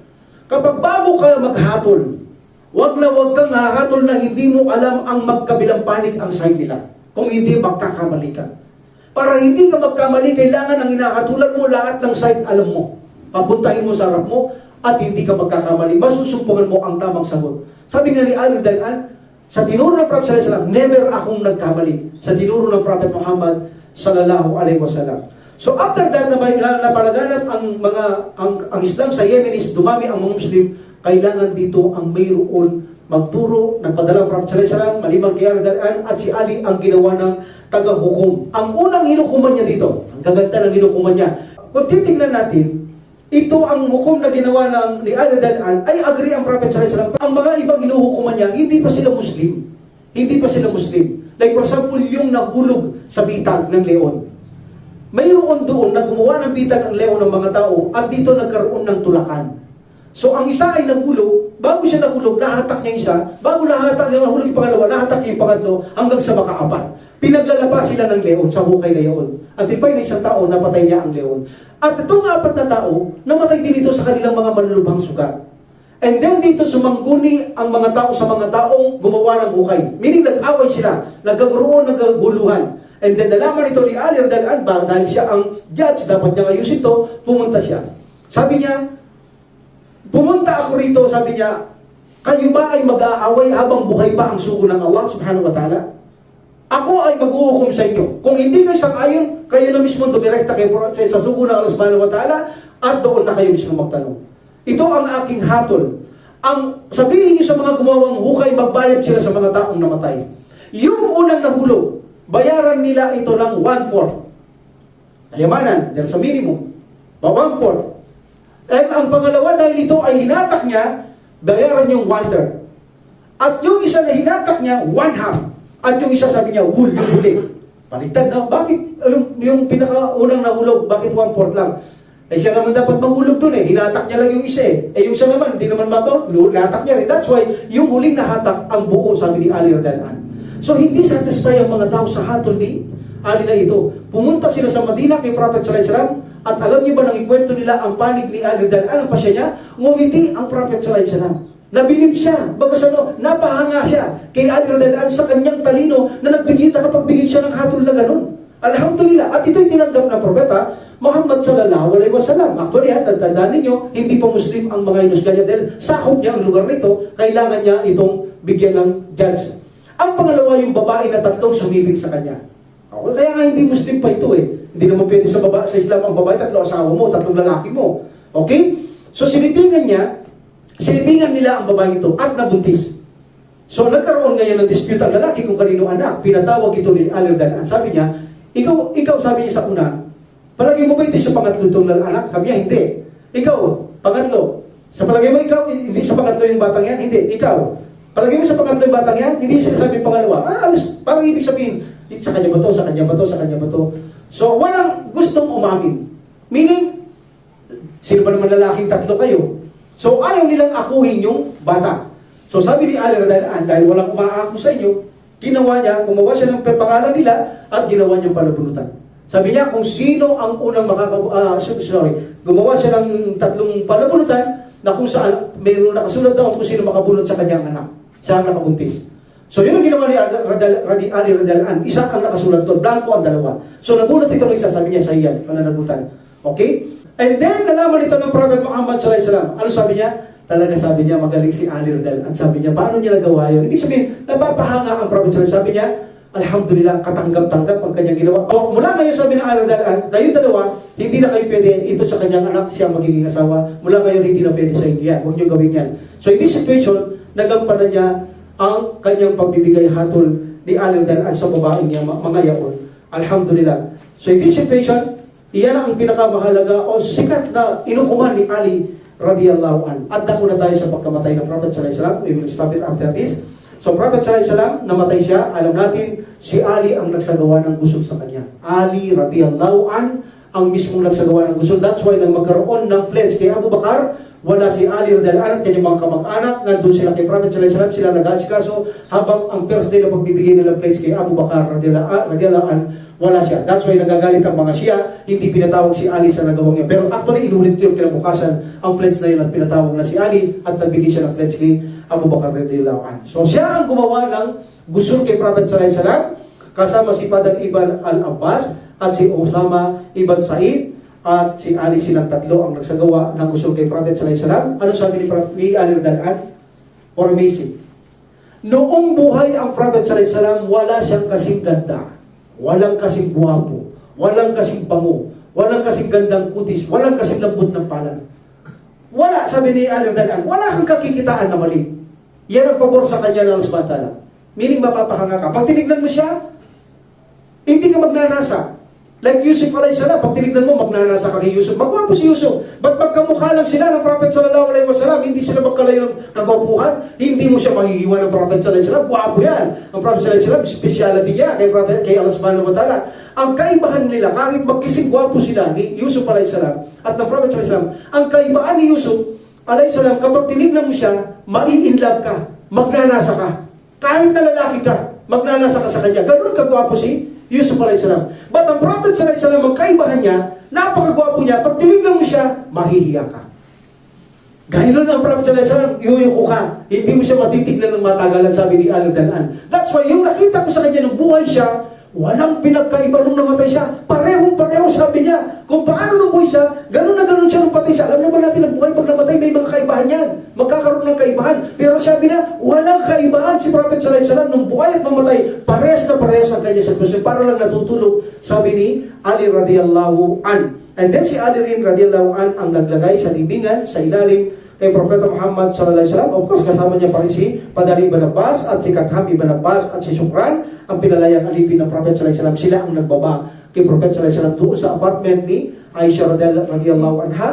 kapag bago ka maghatol, wag kang hahatol na hindi mo alam ang magkabilang panig ang side nila. Kung hindi, magkakamali ka. Para hindi ka magkamali, kailangan ang hinahatulan mo, lahat ng side alam mo. Papuntahin mo sa harap mo, at hindi ka magkakamali. Masusumpungan mo ang tamang sagot. Sabi nga ni Ali radhiyallahu an, sa tinuro ng Prophet sallallahu alaihi wasallam, never akong nagkamali. Sa tinuro ng Prophet Muhammad sallallahu alaihi wasallam. So after that, napalaganap ang Islam sa Yemen is dumami ang mga Muslim. Kailangan dito ang mayroon magturo, nagpadala ang Prophet sallallahu alaihi wasallam, maliban kay Ali radhiyallahu an, at si Ali ang ginawa ng taga-hukom. Ang unang hinukuman niya dito, ang gaganda ng hinukuman niya. Kung titingnan natin, ito ang hukom na ginawa ni Ali radhiyallahu an, ay agree ang Prophet sallallahu alaihi wasallam. Ang mga ibang hinuhukuman niya, hindi pa sila Muslim. Hindi pa sila Muslim. Like for example, yung nahulog sa bitag ng leon. Mayroon doon na gumawa ng bitag ang leon ng mga tao, at dito nagkaroon ng tulakan. So, ang isa ay nagulog, bago siya nagulog, nahatak niya isa, bago nahatak niya, nahulog yung pangalawa, nahatak niya yung pangatlo, hanggang sa makaapat. Pinaglalabas sila ng leon sa hukay na leon. At tipay na isang tao, napatay niya ang leon. At itong apat na tao, namatay din ito sa kanilang mga malulubhang sugat. And then dito sumangguni ang mga tao sa mga taong gumawa ng hukay. Meaning nag-away sila, nagkakaroon, nagkaguluhan. And then nalaman ito ni Ali radhiyallahu an, dahil siya ang judge, dapat niya ayusin ito, pumunta siya. Sabi niya, pumunta ako rito, sabi niya, kayo ba ay mag-aaway habang buhay pa ang sugo ng Allah subhanahu wa ta'ala? Ako ay mag-uhukom sa inyo. Kung hindi kayo sang-ayon, kayo na mismo dumirekta kayo sa sugo ng Allah subhanahu wa ta'ala, at doon na kayo mismo magtanong. Ito ang aking hatol. Ang sabihin niyo sa mga gumawang hukay, magbayad sila sa mga taong namatay. Yung unang nahulog, bayaran nila ito ng 1/4. Kayamanan, dahil sa minimum, 1/4. And ang pangalawa, dahil ito ay hinatak niya, bayaran yung 1/3. At yung isa na hinatak niya, 1/2. At yung isa sabi niya, wool, yung huli. Baliktad na, bakit yung pinakaunang nahulog, bakit 1/4 lang? Eh siya naman dapat mahulog dun eh. Hinatak niya lang yung isa eh. Eh yung isa naman, hindi naman mabaw, nahatak niya rin. That's why, yung huling nahatak, ang buo, sabi ni Ali radhiyallahu anhu. So hindi satisfy ang mga tao sa hatol ni Ali na ito. Pumunta sila sa Madina kay Prophet sallallahu alaihi wasallam. At alam niyo ba nang ikwento nila ang panig ni Ali radhiyallahu anhu? Ang pasya niya, ngumiti ang Prophet sallallahu alaihi wasallam. Nabilib siya. Bagas napahanga siya kay Ali radhiyallahu anhu sa kanyang talino na nakapagbigay siya ng hatol na ganun. Alhamdulillah. At ito'y tinanggap ng propeta Muhammad sallallahu alaihi wasallam. Actually, tandaan ninyo, hindi pa Muslim ang mga Inusganya dahil sakop niya ang lugar nito, kailangan niya itong bigyan ng judge. Ang pangalawa, yung babae na tatlong sumibig sa kanya. Kaya nga hindi Muslim pa ito eh. Hindi naman pwede sa Islam ang babae, tatlong asawa mo, tatlong lalaki mo. Okay? So sinipingan nila ang babae ito at nabuntis. So nagkaroon ngayon ng dispute ang lalaki kung kanino anak. Pinatawag ito ni Ali radhiyallahu anhu. Sabi niya, ikaw sabi niya sa una, palagi mo ba ito sa pangatlo itong anak? Sabi niya, hindi. Ikaw, pangatlo. Sa palagi mo ikaw, hindi sa pangatlo yung batang yan? Hindi. Ikaw. Palagi mo sa pangatlo yung batang yan? Hindi sinasabi pangalawa. Alis, parang ibig sabihin, sa kanya ba to, sa kanya ba to, sa kanya ba to. So, walang gustong umamin. Meaning, sino ba naman lalaking tatlo kayo? So, ayaw nilang akuhin yung bata. So, sabi ni Ali radhiyallahu anhu, dahil walang umaako sa inyo, gumawa siya ng pangalan nila at ginawa niyang palabunutan. Sabi niya, kung sino ang unang gumawa siya ng tatlong palabunutan na kung saan mayroong nakasulat daw kung sino makabunot sa kanyang anak. Siya ang nakabuntis. So yun ang ginawa ni Ali radhiyallahu anhu. Isa ang nakasulat doon, blanco ang dalawa. So nabunot ito ng isa, sabi niya sa iyan, pananabutan. Okay? And then nalaman ito ng Prophet Muhammad sallallahu alaihi wasallam. Ano sabi niya? Talaga sabi niya, magaling si Ali radhiyallahu anhu. Sabi niya, paano niya nagawa yun? Ibig sabihin, napapahanga ang Prophet sallallahu alaihi wasallam. Sabi niya, alhamdulillah, katanggap-tanggap ang kanyang ginawa. So, mula ngayon sabi ng Ali radhiyallahu anhu, kayo dalawa, hindi na kayo pwede, ito sa kanyang anak, siya magiging asawa. Mula ngayon, hindi na pwede sa inyo yan. Huwag niyo gawin yan. So, in this situation, nagampanan niya ang kanyang pagbibigay hatol ni Ali radhiyallahu anhu sa babaeng niya, mga yaon. Alhamdulillah. So, in this situation, iyan ang pinakamahalaga o sikat na inukuman ni Ali radhiyallahu anhu. At dako na tayo sa pagkamatay ng Prophet sallallahu alaihi wasallam. We will stop it after this. So, Prophet sallallahu alaihi wasallam, namatay siya. Alam natin, si Ali ang nagsagawa ng gusol sa kanya. Ali radhiyallahu anhu ang mismong nagsagawa ng gusol. That's why nang magkaroon ng pledge kay Abu Bakar, wala si Ali radhiyallahu anhu, kanyang mga kamag-anak, nandun sila kay Prophet sallallahu alaihi wasallam, sila nag-asikaso, habang ang first day na pagbibigay nila pledge kay Abu Bakar radhiyallahu anhu, wala siya. That's why nagagalit ang mga Shia, hindi pinatawag si Ali sa nagawang niya. Pero actually, inulit yun kinabukasan ang pledge na yun at pinatawag na si Ali at nagbigay siya ng pledge kay Abu Bakar radhiyallahu anhu. So siya ang gumawa ng gusol kay Prophet sallallahu alaihi wasallam, kasama si Fadl ibn al-Abbas at si Osama ibn Said at si Ali, silang tatlo ang nagsagawa ng gusol kay Prophet sallallahu alaihi wasallam. Ano sabi ni Ali radhiyallahu anhu? Or amazing. Noong buhay ang Prophet sallallahu alaihi wasallam, wala siyang kasing ganda. Walang kasing buwapo, walang kasing bango, walang kasing gandang kutis, walang kasing lambot ng palad. Wala, sabi ni Ali radhiyallahu anhu, wala kang kakikitaan na mali. Yan ang pabor sa kanya ng Allah subhanahu wa ta'ala. Meaning mapapahanga ka. Pag tinignan mo siya, hindi ka magnanasa. Like Yusuf alayhi salam, pag tinignan mo, magnanasa ka kay Yusuf. Magwapo si Yusuf. Ba't magkamukha lang sila ng Prophet sallallahu alaihi wasallam? Hindi sila magkalayo ng kagwapuhan. Hindi mo siya mahihiwan ng Prophet sallallahu alaihi wasallam. Gwapo yan. Ang Prophet sallallahu alaihi wasallam, speciality niya kay Allah subhanahu wa ta'ala. Ang kaibahan nila, kahit magkising gwapo sila ni Yusuf alayhi salam at ng Prophet sallallahu alaihi wasallam, ang kaibahan ni Yusuf alayhi salam, kapag tinignan mo siya, ma-in-love ka, magnanasa ka. Kahit na lalaki ka, magnanasa ka sa kanya. Ganun kagwapo si Yusuf alayhi salam. But ang Prophet sallallahu alaihi wasallam, ang kaibahan niya, napakagwapo niya, pag tinignan mo siya, mahihiya ka. Ganoon ang Prophet sallallahu alaihi wasallam, yuyuko ka. Hindi mo siya matitignan ng matagalan, sabi ni Ali radhiyallahu anhu. That's why, yung nakita ko sa kanya nung buhay siya, walang pinagkaiba nung namatay siya. Parehong-pareho, sabi niya. Kung paano nung buhay siya, ganun na ganun siya nung patay siya. Alam naman natin, ang buhay pag namatay, may mga kaibahan yan. Magkakaroon ng kaibahan. Pero sabi niya, walang kaibahan si Prophet sallallahu alaihi wasallam nung buhay at mamatay. Parehas na parehas ang kanya sa Diyos. Para lang natutulog, sabi ni Ali radhiyallahu anhu. And then si Ali rin radhiyallahu anhu ang naglagay sa libingan, sa ilalim kay Propeta Muhammad sallallahu alaihi wasallam. Of course, kasama niya pa rin si Padari Ibn Abbas at si Katham Ibn Abbas at si Shukran, ang pinalayang alipin ng Propeta sallallahu alaihi wasallam. Sila ang nagbaba kay Propeta sallallahu alaihi wasallam doon sa apartment ni Aisha radhiyallahu anha.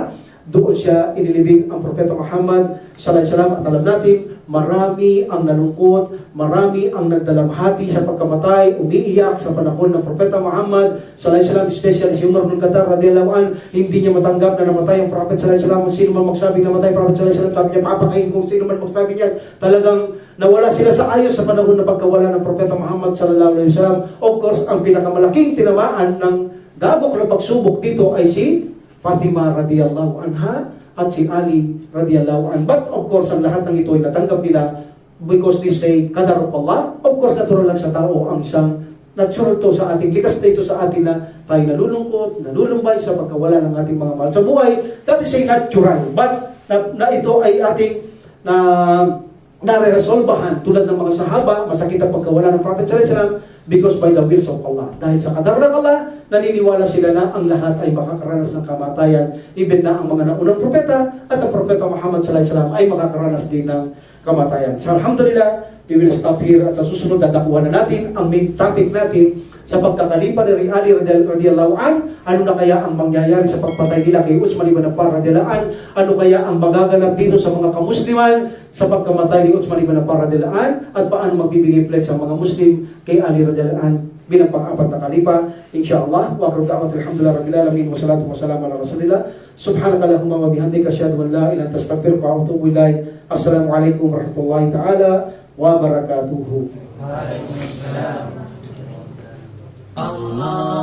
Doon siya inilibing ang Propeta Muhammad sallallahu alaihi wasallam. At alam natin, marami ang nalungkot, marami ang nagdalamhati sa pagkamatay, umiiyak sa panahon ng Propeta Muhammad sallallahu alaihi wasallam, especially si Umar bin Khattab radhiyallahu anhu. Hindi niya matanggap na namatay ang Prophet sallallahu alaihi wasallam. Kung sino man magsabing namatay ang Prophet sallallahu alaihi wasallam, sabi niya papatayin kung sino man magsabi niyan. Talagang nawala sila sa ayos sa panahon ng pagkawala ng Propeta Muhammad sallallahu alaihi wasallam. Of course, ang pinakamalaking tinamaan ng dabok na pagsubok dito ay si Fatima radhiyallahu anha at si Ali radhiyallahu anhu. But of course, ang lahat ng ito ay natanggap nila because they say, Qadar of Allah. Of course, natural lang sa tao ang isang natural to sa ating, likas na ito sa atin na tayo nalulungkot, nalulumbay sa pagkawala ng ating mga mahal sa buhay. That is a natural. But na ito ay ating nare-resolbahan tulad ng mga sahaba, masakit ang pagkawala ng Prophet sallallahu alaihi wasallam because by the will of Allah. Dahil sa kadar ng Allah, naniniwala sila na ang lahat ay makakaranas ng kamatayan, even na ang mga naunang propeta at ang Propeta Muhammad sallallahu alaihi wasallam ay makakaranas din ng kamatayan. So alhamdulillah, we will stop here at sa susunod dadakuhan na natin ang main topic natin sa pagkakalipa ni Ali radhiyallahu an. Ano na kaya ang mangyayari sa pagpatay nila kay Uthman ibn Affan radhiyallahu an? Ano kaya ang magaganap dito sa mga kamusliman sa pagkamatay ni Uthman ibn Affan radhiyallahu an? At paano magbibigay pledge sa mga Muslim kay Ali radhiyallahu an bilang pang-apat na kalipa? Insyaallah, wa akhiru da'wat alhamdulillah rabbil alamin wa salatu wa salam ala rasulillah. Subhanakallahumma wa bihamdika asyhadu an la ilaha illa anta astaghfiruka wa atubu ilaik. Assalamu alaikum warahmatullahi taala wabarakatuh. Waalaikumsalam. Allah